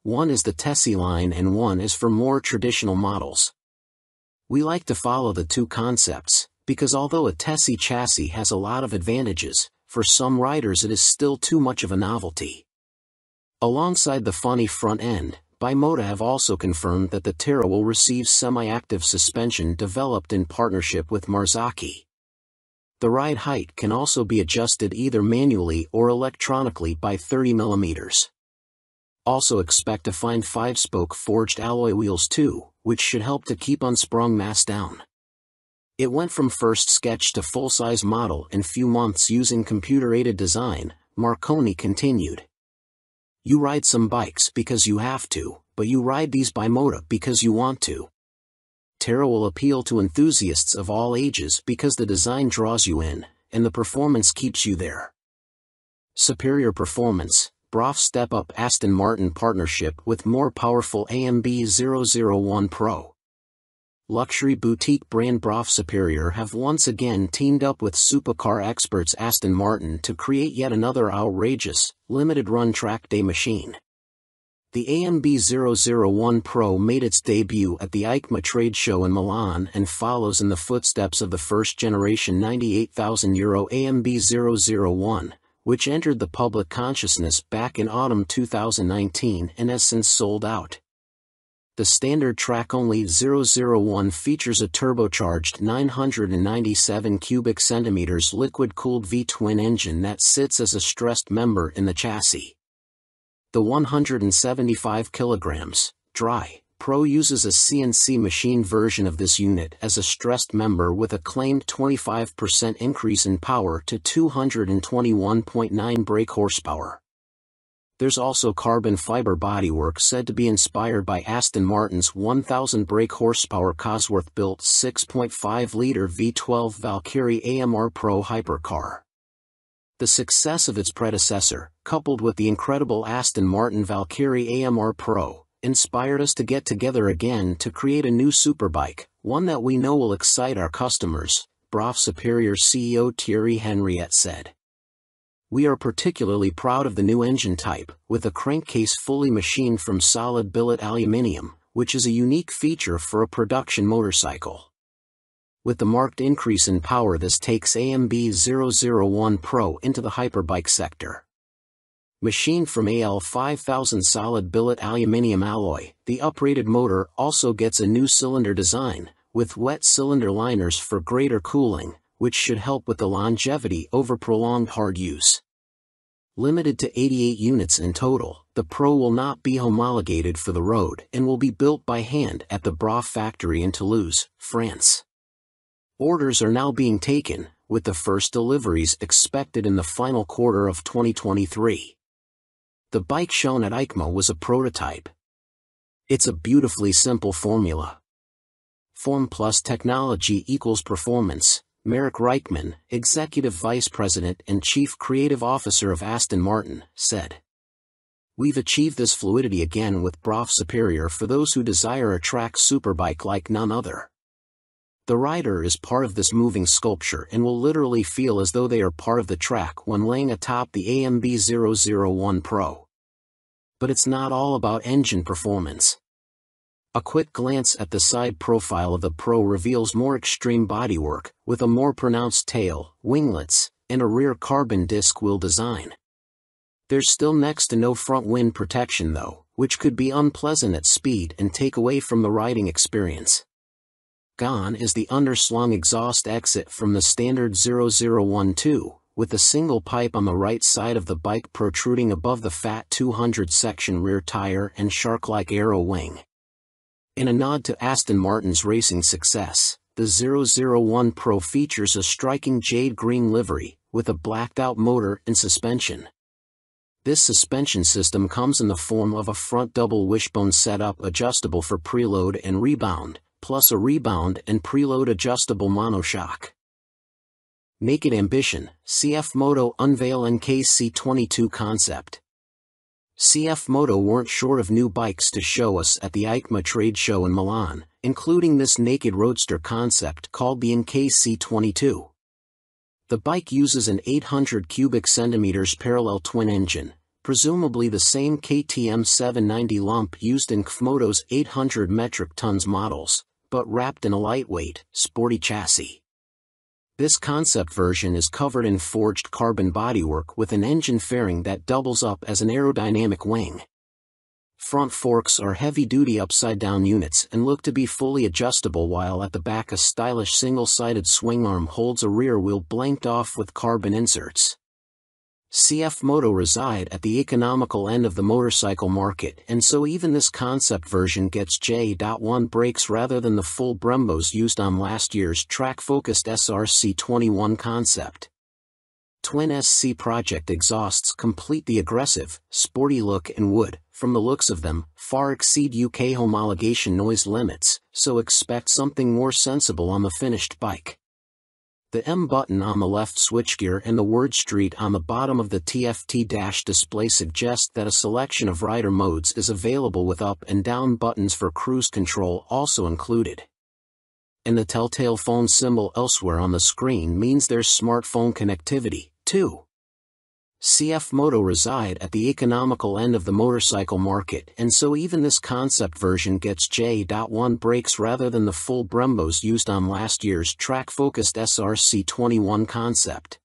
One is the Tessie line and one is for more traditional models. We like to follow the 2 concepts, because although a Tessie chassis has a lot of advantages, for some riders it is still too much of a novelty. Alongside the funny front end, Bimota have also confirmed that the Terra will receive semi-active suspension developed in partnership with Marzocchi. The ride height can also be adjusted either manually or electronically by 30 mm. Also expect to find 5-spoke forged alloy wheels too, which should help to keep unsprung mass down. It went from first sketch to full-size model in few months using computer-aided design, Marconi continued. You ride some bikes because you have to, but you ride these Bimota because you want to. Terra will appeal to enthusiasts of all ages because the design draws you in, and the performance keeps you there. Superior performance. Brough step up Aston Martin partnership with more powerful AMB 001 Pro. Luxury boutique brand Brough Superior have once again teamed up with supercar experts Aston Martin to create yet another outrageous, limited-run track day machine. The AMB 001 Pro made its debut at the EICMA trade show in Milan and follows in the footsteps of the first-generation €98,000 AMB 001. Which entered the public consciousness back in autumn 2019 and has since sold out. The standard track-only 001 features a turbocharged 997 cubic centimeters liquid-cooled V-twin engine that sits as a stressed member in the chassis. The 175 kilograms, dry, Pro uses a CNC machine version of this unit as a stressed member with a claimed 25% increase in power to 221.9 brake horsepower. There's also carbon fiber bodywork said to be inspired by Aston Martin's 1,000 brake horsepower Cosworth-built 6.5-liter V12 Valkyrie AMR Pro hypercar. The success of its predecessor, coupled with the incredible Aston Martin Valkyrie AMR Pro, inspired us to get together again to create a new superbike, one that we know will excite our customers, Brough Superior CEO Thierry Henriette said. We are particularly proud of the new engine type, with a crankcase fully machined from solid billet aluminium, which is a unique feature for a production motorcycle. With the marked increase in power, this takes AMB 001 Pro into the hyperbike sector. Machined from AL 5000 solid billet aluminium alloy, the uprated motor also gets a new cylinder design, with wet cylinder liners for greater cooling, which should help with the longevity over prolonged hard use. Limited to 88 units in total, the Pro will not be homologated for the road and will be built by hand at the Brough factory in Toulouse, France. Orders are now being taken, with the first deliveries expected in the final quarter of 2023. The bike shown at EICMA was a prototype. It's a beautifully simple formula. Form plus technology equals performance, Marek Reichman, Executive Vice President and Chief Creative Officer of Aston Martin, said. "We've achieved this fluidity again with BRAF Superior for those who desire a track superbike like none other. The rider is part of this moving sculpture and will literally feel as though they are part of the track when laying atop the AMB 001 Pro. But it's not all about engine performance. A quick glance at the side profile of the Pro reveals more extreme bodywork, with a more pronounced tail, winglets, and a rear carbon disc wheel design. There's still next to no front wind protection though, which could be unpleasant at speed and take away from the riding experience. Gone is the underslung exhaust exit from the standard 0012, with a single pipe on the right side of the bike protruding above the fat 200 section rear tire and shark-like aero wing. In a nod to Aston Martin's racing success, the 001 Pro features a striking jade green livery, with a blacked-out motor and suspension. This suspension system comes in the form of a front double wishbone setup adjustable for preload and rebound, plus a rebound and preload adjustable monoshock. Naked Ambition, CF Moto unveil NKC22 concept. CF Moto weren't short of new bikes to show us at the EICMA trade show in Milan, including this naked roadster concept called the NKC22. The bike uses an 800 cubic centimeters parallel twin engine, presumably the same KTM 790 lump used in KFMoto's 800 metric tons models, but wrapped in a lightweight, sporty chassis. This concept version is covered in forged carbon bodywork with an engine fairing that doubles up as an aerodynamic wing. Front forks are heavy-duty upside-down units and look to be fully adjustable, while at the back a stylish single-sided swing arm holds a rear wheel blanked off with carbon inserts. CF Moto reside at the economical end of the motorcycle market, and so even this concept version gets J.1 brakes rather than the full Brembos used on last year's track-focused SRC21 concept. Twin SC Project exhausts complete the aggressive, sporty look and would, from the looks of them, far exceed UK homologation noise limits, so expect something more sensible on the finished bike. The M button on the left switchgear and the word Street on the bottom of the TFT dash display suggest that a selection of rider modes is available with up and down buttons for cruise control also included. And the telltale phone symbol elsewhere on the screen means there's smartphone connectivity, too. CF Moto reside at the economical end of the motorcycle market, and so even this concept version gets J.1 brakes rather than the full Brembos used on last year's track-focused SRC21 concept.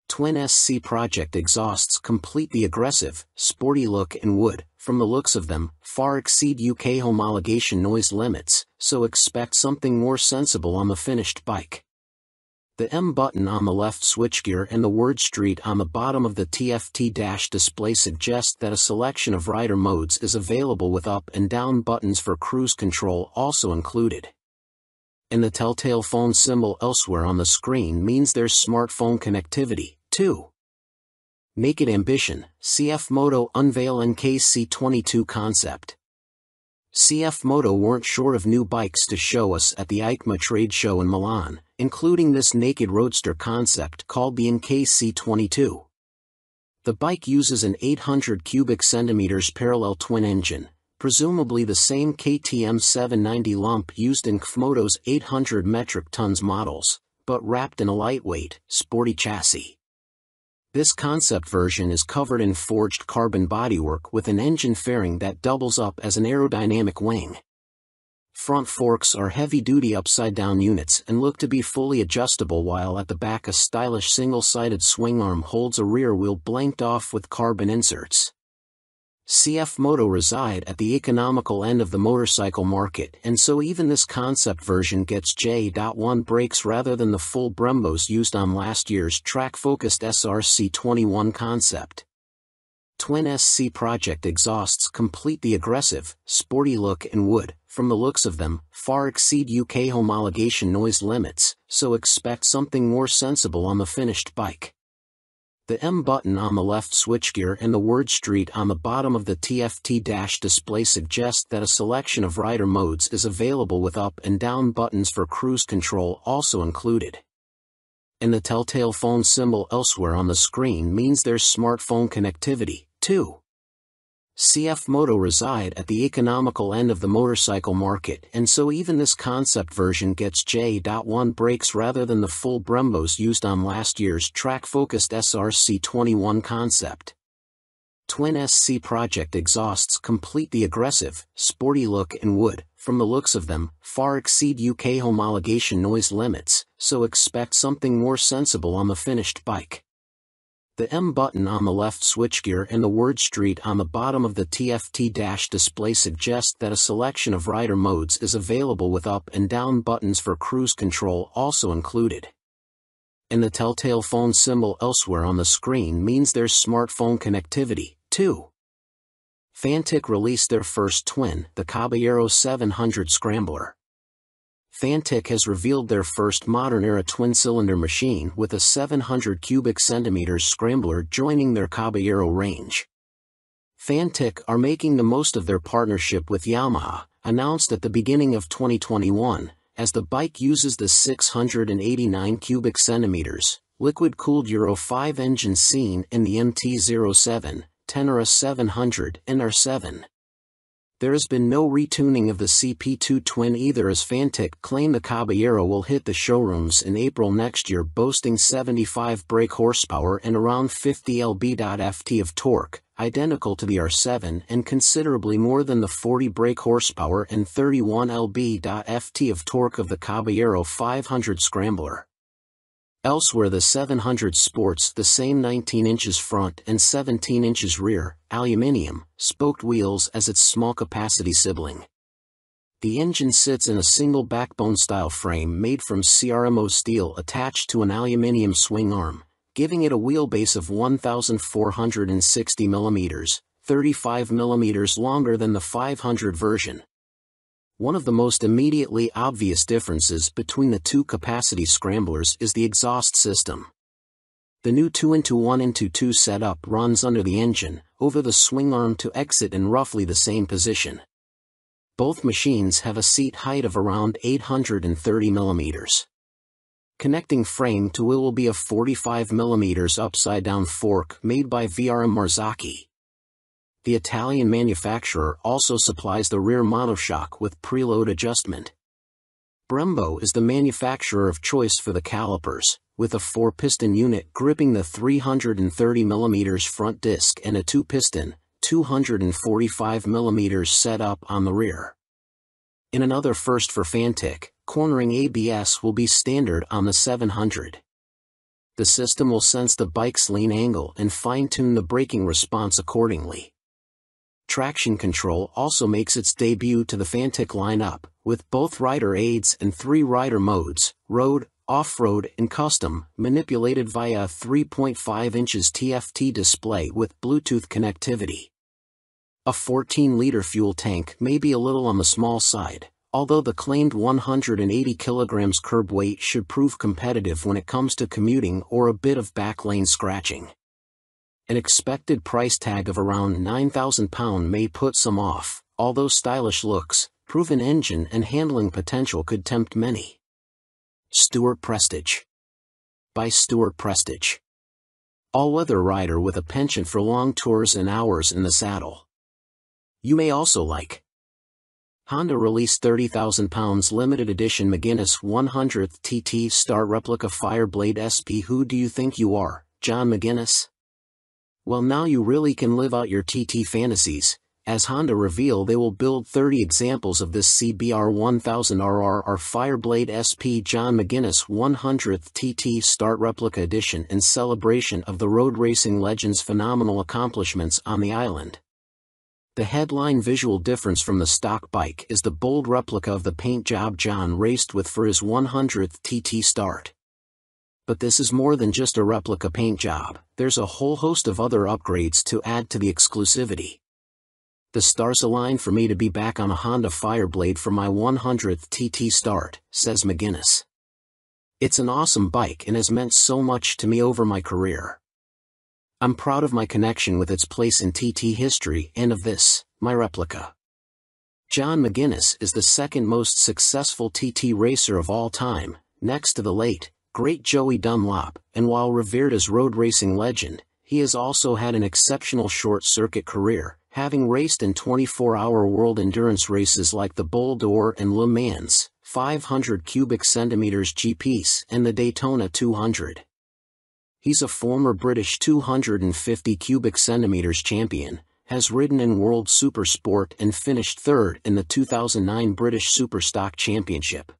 Twin SC Project exhausts complete the aggressive, sporty look and would, from the looks of them, far exceed UK homologation noise limits, so expect something more sensible on the finished bike. The M button on the left switchgear and the word Street on the bottom of the TFT dash display suggest that a selection of rider modes is available with up and down buttons for cruise control also included. And the telltale phone symbol elsewhere on the screen means there's smartphone connectivity, too. Naked Ambition, CF Moto unveil NKC22 concept. CF Moto weren't short of new bikes to show us at the EICMA trade show in Milan, including this naked roadster concept called the NKC22. The bike uses an 800 cubic centimeters parallel twin engine, presumably the same KTM 790 lump used in KFMoto's 800 metric tons models, but wrapped in a lightweight, sporty chassis. This concept version is covered in forged carbon bodywork with an engine fairing that doubles up as an aerodynamic wing. Front forks are heavy-duty upside-down units and look to be fully adjustable, while at the back a stylish single-sided swing arm holds a rear wheel blanked off with carbon inserts. CF Moto reside at the economical end of the motorcycle market, and so even this concept version gets J.1 brakes rather than the full Brembos used on last year's track-focused SRC21 concept. Twin SC Project exhausts complete the aggressive, sporty look and would, from the looks of them, far exceed UK homologation noise limits, so expect something more sensible on the finished bike. The M button on the left switchgear and the word Street on the bottom of the TFT dash display suggest that a selection of rider modes is available with up and down buttons for cruise control also included. And the telltale phone symbol elsewhere on the screen means there's smartphone connectivity, too. CF Moto reside at the economical end of the motorcycle market, and so even this concept version gets J.1 brakes rather than the full Brembos used on last year's track-focused SRC21 concept. Twin SC Project exhausts complete the aggressive, sporty look and would, from the looks of them, far exceed UK homologation noise limits, so expect something more sensible on the finished bike. The M button on the left switchgear and the word Street on the bottom of the TFT dash display suggest that a selection of rider modes is available with up and down buttons for cruise control also included. And the telltale phone symbol elsewhere on the screen means there's smartphone connectivity, too. Fantic released their first twin, the Caballero 700 Scrambler. Fantic has revealed their first modern-era twin-cylinder machine with a 700 cubic centimeters scrambler joining their Caballero range. Fantic are making the most of their partnership with Yamaha, announced at the beginning of 2021, as the bike uses the 689 cubic centimeters, liquid-cooled Euro 5 engine seen in the MT-07, Tenere 700 and R7. There has been no retuning of the CP2 twin either, as Fantic claim the Caballero will hit the showrooms in April next year, boasting 75 brake horsepower and around 50 lb.ft of torque, identical to the R7 and considerably more than the 40 brake horsepower and 31 lb.ft of torque of the Caballero 500 Scrambler. Elsewhere, the 700 sports the same 19 inches front and 17 inches rear, aluminium, spoked wheels as its small-capacity sibling. The engine sits in a single backbone-style frame made from CRMO steel attached to an aluminium swing arm, giving it a wheelbase of 1,460 mm, 35 mm longer than the 500 version. One of the most immediately obvious differences between the two capacity scramblers is the exhaust system. The new 2-1-2 setup runs under the engine, over the swing arm to exit in roughly the same position. Both machines have a seat height of around 830 mm. Connecting frame to wheel will be a 45 mm upside-down fork made by VRM Marzocchi. The Italian manufacturer also supplies the rear monoshock with preload adjustment. Brembo is the manufacturer of choice for the calipers, with a 4-piston unit gripping the 330 mm front disc and a 2-piston, 245 mm setup on the rear. In another first for Fantic, cornering ABS will be standard on the 700. The system will sense the bike's lean angle and fine-tune the braking response accordingly. Traction control also makes its debut to the Fantic lineup, with both rider aids and 3 rider modes, road, off-road and custom, manipulated via a 3.5 inches TFT display with Bluetooth connectivity. A 14-liter fuel tank may be a little on the small side, although the claimed 180 kg curb weight should prove competitive when it comes to commuting or a bit of backlane scratching. An expected price tag of around £9,000 may put some off, although stylish looks, proven engine and handling potential could tempt many. Stuart Prestige. By Stuart Prestige. All-weather rider with a penchant for long tours and hours in the saddle. You may also like. Honda released £30,000 limited edition McGuinness 100th TT Star Replica Fireblade SP. Who do you think you are, John McGuinness? Well, now you really can live out your TT fantasies, as Honda reveal they will build 30 examples of this CBR 1000RR Fireblade SP John McGuinness 100th TT Start Replica Edition in celebration of the road racing legend's phenomenal accomplishments on the island. The headline visual difference from the stock bike is the bold replica of the paint job John raced with for his 100th TT Start. But this is more than just a replica paint job, there's a whole host of other upgrades to add to the exclusivity. The stars align for me to be back on a Honda Fireblade for my 100th TT Start, says McGuinness. It's an awesome bike and has meant so much to me over my career. I'm proud of my connection with its place in TT history and of this, my replica. John McGuinness is the second most successful TT racer of all time, next to the late, great Joey Dunlop, and while revered as road racing legend, he has also had an exceptional short-circuit career, having raced in 24-hour world endurance races like the Bol d'Or and Le Mans, 500 cubic centimeters GPs, and the Daytona 200. He's a former British 250 cubic centimeters champion, has ridden in World Supersport and finished third in the 2009 British Superstock Championship.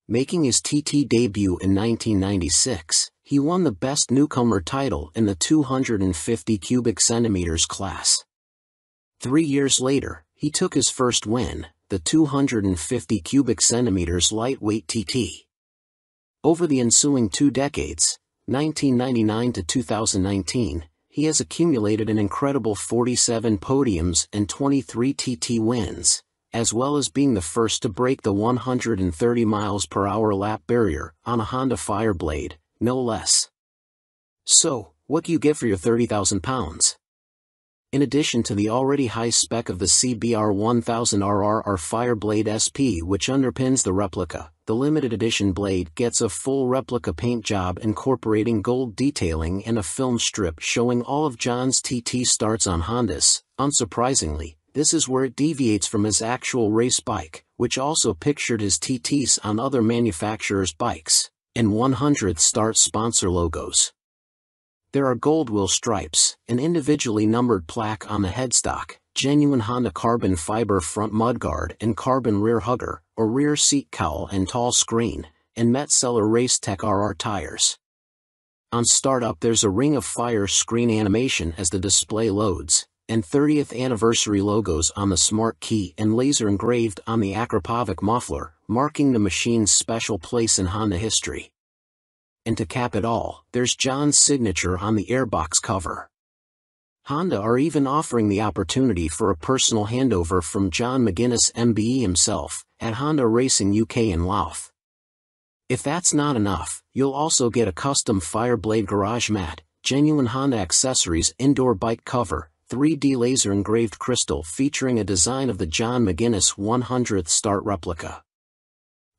Making his TT debut in 1996, he won the Best Newcomer title in the 250 cubic centimeters class. 3 years later, he took his first win, the 250 cubic centimeters lightweight TT. Over the ensuing 2 decades, 1999 to 2019, he has accumulated an incredible 47 podiums and 23 TT wins, as well as being the first to break the 130 miles per hour lap barrier on a Honda Fireblade, no less. So, what do you get for your 30,000 pounds? In addition to the already high spec of the CBR 1000RR Fireblade SP which underpins the replica, the limited edition blade gets a full replica paint job incorporating gold detailing and a film strip showing all of John's TT starts on Hondas. Unsurprisingly, this is where it deviates from his actual race bike, which also pictured his TTs on other manufacturers' bikes, and 100th start sponsor logos. There are gold wheel stripes, an individually numbered plaque on the headstock, genuine Honda carbon fiber front mudguard and carbon rear hugger, or rear seat cowl and tall screen, and Metzeler Racetech RR tires. On startup there's a ring of fire screen animation as the display loads, and 30th anniversary logos on the smart key and laser engraved on the Akrapovic muffler, marking the machine's special place in Honda history. And to cap it all, there's John's signature on the airbox cover. Honda are even offering the opportunity for a personal handover from John McGuinness MBE himself, at Honda Racing UK in Louth. If that's not enough, you'll also get a custom Fireblade garage mat, genuine Honda accessories indoor bike cover, 3D laser engraved crystal featuring a design of the John McGuinness 100th start replica.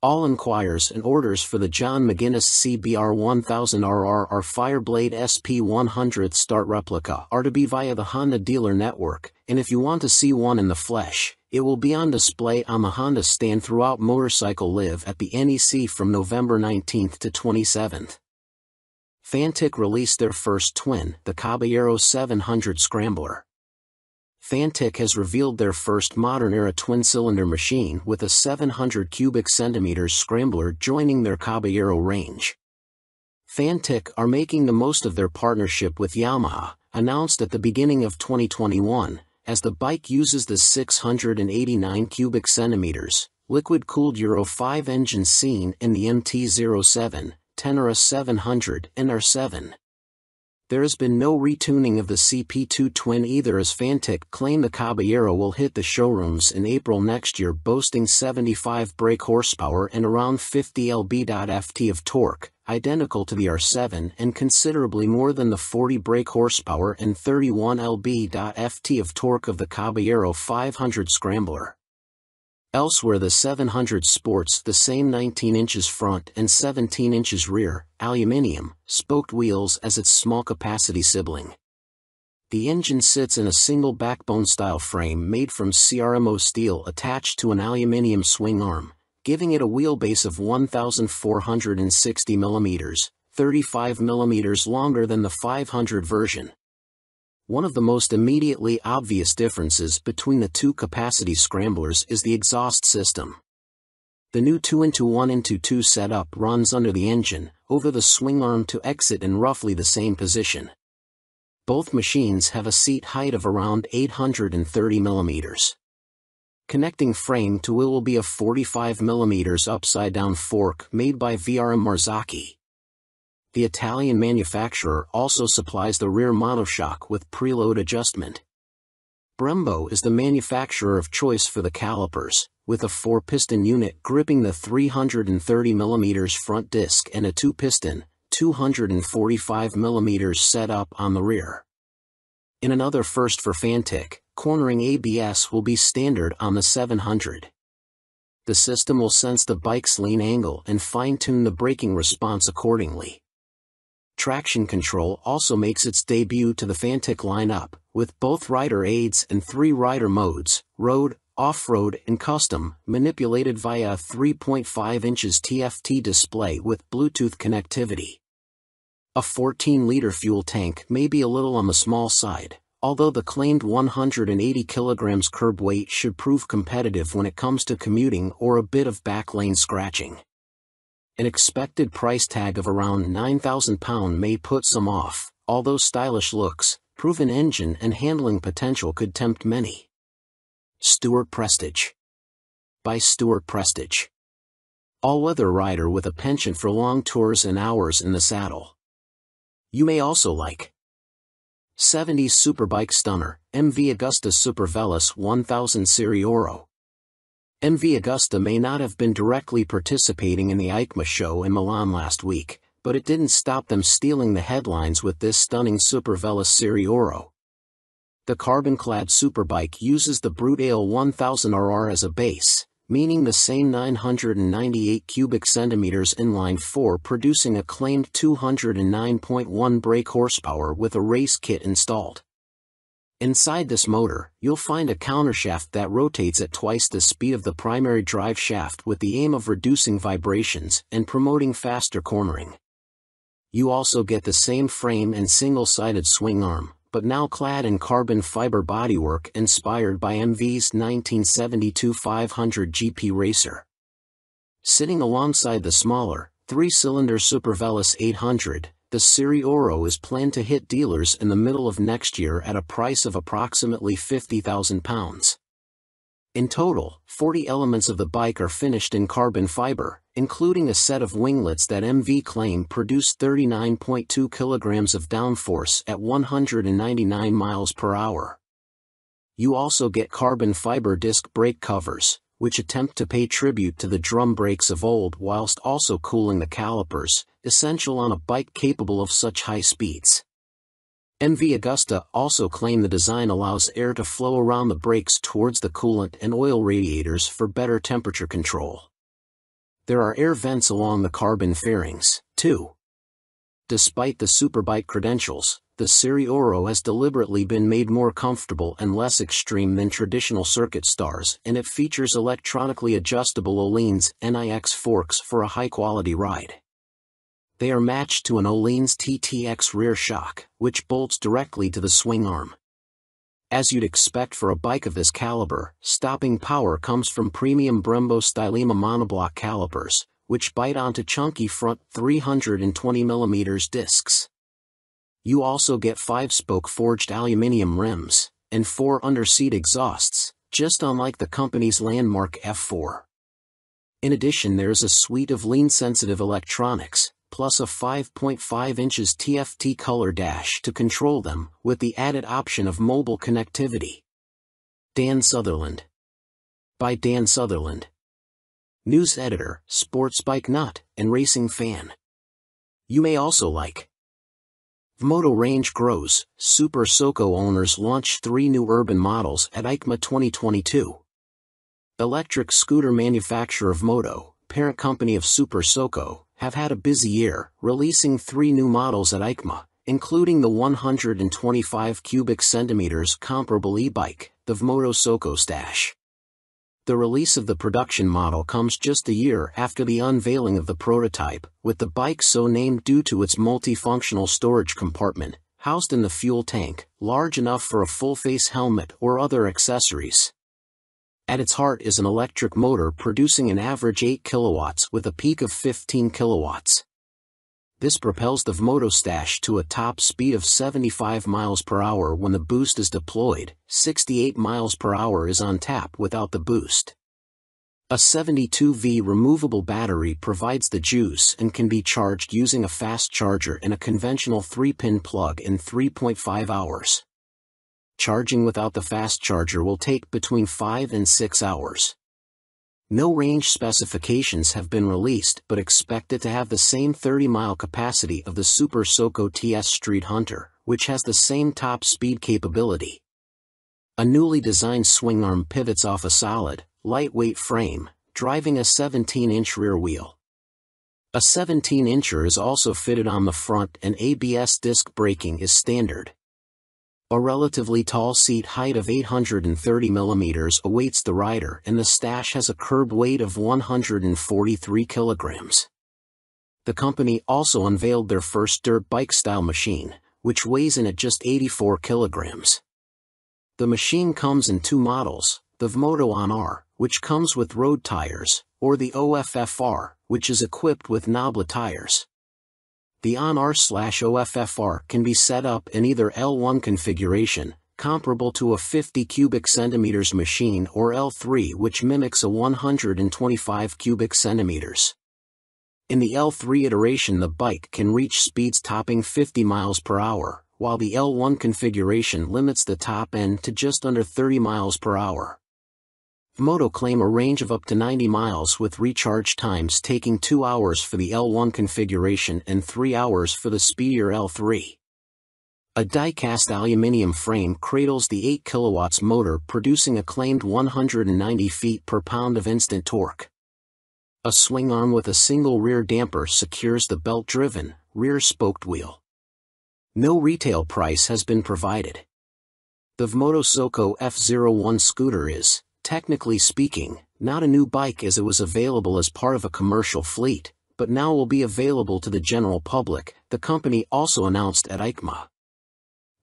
All inquiries and orders for the John McGuinness CBR 1000RR Fireblade SP 100th start replica are to be via the Honda dealer network, and if you want to see one in the flesh, it will be on display on the Honda stand throughout Motorcycle Live at the NEC from November 19th to 27th. Fantic released their first twin, the Caballero 700 Scrambler. Fantic has revealed their first modern-era twin-cylinder machine with a 700 cubic centimeters scrambler joining their Caballero range. Fantic are making the most of their partnership with Yamaha, announced at the beginning of 2021, as the bike uses the 689 cubic centimeters, liquid-cooled Euro 5 engine seen in the MT-07, Tenere 700 and R7. There has been no retuning of the CP2 twin either, as Fantic claim the Caballero will hit the showrooms in April next year, boasting 75 brake horsepower and around 50 lb.ft of torque, identical to the R7 and considerably more than the 40 brake horsepower and 31 lb.ft of torque of the Caballero 500 Scrambler. Elsewhere the 700 sports the same 19 inches front and 17 inches rear, aluminium, spoked wheels as its small capacity sibling. The engine sits in a single backbone-style frame made from CRMO steel attached to an aluminium swing arm, giving it a wheelbase of 1,460 mm, 35 mm longer than the 500 version. One of the most immediately obvious differences between the two capacity scramblers is the exhaust system. The new 2-into-1-into-2 setup runs under the engine, over the swing arm to exit in roughly the same position. Both machines have a seat height of around 830 mm. Connecting frame to wheel will be a 45 mm upside-down fork made by VRM Marzocchi. The Italian manufacturer also supplies the rear monoshock with preload adjustment. Brembo is the manufacturer of choice for the calipers, with a 4-piston unit gripping the 330 mm front disc and a 2-piston, 245 mm setup on the rear. In another first for Fantic, cornering ABS will be standard on the 700. The system will sense the bike's lean angle and fine-tune the braking response accordingly. Traction control also makes its debut to the Fantic lineup, with both rider aids and 3 rider modes, road, off-road and custom, manipulated via a 3.5 inches TFT display with Bluetooth connectivity. A 14-liter fuel tank may be a little on the small side, although the claimed 180 kilograms curb weight should prove competitive when it comes to commuting or a bit of backlane scratching. An expected price tag of around £9,000 may put some off, although stylish looks, proven engine and handling potential could tempt many. Stuart Prestige. By Stuart Prestige. All-weather rider with a penchant for long tours and hours in the saddle. You may also like 70s Superbike Stunner, MV Agusta Super Veloce 1000 Serie Oro. MV Agusta may not have been directly participating in the EICMA show in Milan last week, but it didn't stop them stealing the headlines with this stunning Super Veloce Serie Oro. The carbon-clad superbike uses the Brute Ale 1000RR as a base, meaning the same 998 cubic centimeters inline 4, producing a claimed 209.1 brake horsepower with a race kit installed. Inside this motor, you'll find a countershaft that rotates at twice the speed of the primary drive shaft with the aim of reducing vibrations and promoting faster cornering. You also get the same frame and single-sided swing arm, but now clad in carbon fiber bodywork inspired by MV's 1972 500 GP Racer. Sitting alongside the smaller, 3-cylinder Super Veloce 800, the Serie Oro is planned to hit dealers in the middle of next year at a price of approximately £50,000. In total, 40 elements of the bike are finished in carbon fiber, including a set of winglets that MV claim produce 39.2 kilograms of downforce at 199 miles per hour. You also get carbon fiber disc brake covers, which attempt to pay tribute to the drum brakes of old whilst also cooling the calipers, essential on a bike capable of such high speeds. MV Agusta also claim the design allows air to flow around the brakes towards the coolant and oil radiators for better temperature control. There are air vents along the carbon fairings, too. Despite the superbike credentials, the Serie Oro has deliberately been made more comfortable and less extreme than traditional circuit stars, and it features electronically adjustable Öhlins NIX forks for a high-quality ride. They are matched to an Öhlins TTX rear shock, which bolts directly to the swing arm. As you'd expect for a bike of this caliber, stopping power comes from premium Brembo Stylema monoblock calipers, which bite onto chunky front 320mm discs. You also get 5-spoke forged aluminium rims, and 4 under-seat exhausts, just unlike the company's landmark F4. In addition, there's a suite of lean-sensitive electronics, plus a 5.5 inches TFT color dash to control them, with the added option of mobile connectivity. Dan Sutherland. By Dan Sutherland. News editor, sports bike nut, and racing fan. You may also like Vmoto range grows, Super Soco owners launch 3 new urban models at EICMA 2022. Electric scooter manufacturer Vmoto, parent company of Super Soco, have had a busy year, releasing 3 new models at EICMA, including the 125 cubic centimeters comparable e-bike, the Vmoto Soco Stash. The release of the production model comes just a year after the unveiling of the prototype, with the bike so named due to its multifunctional storage compartment, housed in the fuel tank, large enough for a full-face helmet or other accessories. At its heart is an electric motor producing an average 8 kilowatts with a peak of 15 kilowatts. This propels the Vmoto Stash to a top speed of 75 miles per hour when the boost is deployed. 68 miles per hour is on tap without the boost. A 72V removable battery provides the juice and can be charged using a fast charger and a conventional 3-pin plug in 3.5 hours. Charging without the fast charger will take between 5 and 6 hours. No range specifications have been released, but expect it to have the same 30-mile capacity of the Super Soco TS Street Hunter, which has the same top speed capability. A newly designed swing arm pivots off a solid, lightweight frame, driving a 17-inch rear wheel. A 17-incher is also fitted on the front, and ABS disc braking is standard. A relatively tall seat height of 830 mm awaits the rider, and the Stash has a curb weight of 143 kilograms. The company also unveiled their first dirt bike-style machine, which weighs in at just 84 kilograms. The machine comes in two models, the Vmoto On-R, which comes with road tires, or the OFFR, which is equipped with knoblet tires. The On-R/OFFR can be set up in either L1 configuration, comparable to a 50 cubic centimeters machine, or L3, which mimics a 125 cubic centimeters. In the L3 iteration, the bike can reach speeds topping 50 miles per hour, while the L1 configuration limits the top end to just under 30 miles per hour. Vmoto claim a range of up to 90 miles with recharge times taking 2 hours for the L1 configuration and 3 hours for the speedier L3. A die-cast aluminium frame cradles the 8 kilowatts motor, producing a claimed 190 feet per pound of instant torque. A swing arm with a single rear damper secures the belt-driven, rear-spoked wheel. No retail price has been provided. The Vmoto Soco F01 scooter is, technically speaking, not a new bike, as it was available as part of a commercial fleet, but now will be available to the general public, the company also announced at EICMA.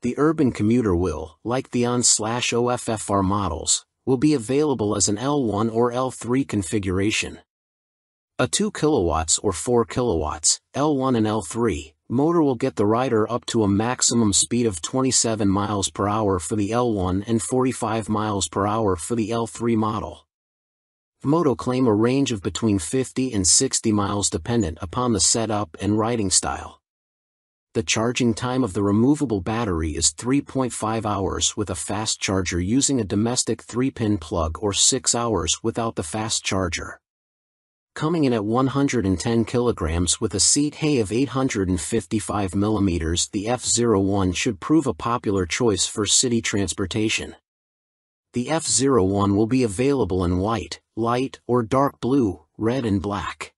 The urban commuter will, like the On/OFFR models, will be available as an L1 or L3 configuration. A 2 kilowatts or 4 kilowatts, L1 and L3, motor will get the rider up to a maximum speed of 27 miles per hour for the L1 and 45 miles per hour for the L3 model. Vmoto claim a range of between 50 and 60 miles dependent upon the setup and riding style. The charging time of the removable battery is 3.5 hours with a fast charger using a domestic 3-pin plug, or 6 hours without the fast charger. Coming in at 110 kilograms with a seat height of 855 mm, the F01 should prove a popular choice for city transportation. The F01 will be available in white, light or dark blue, red and black.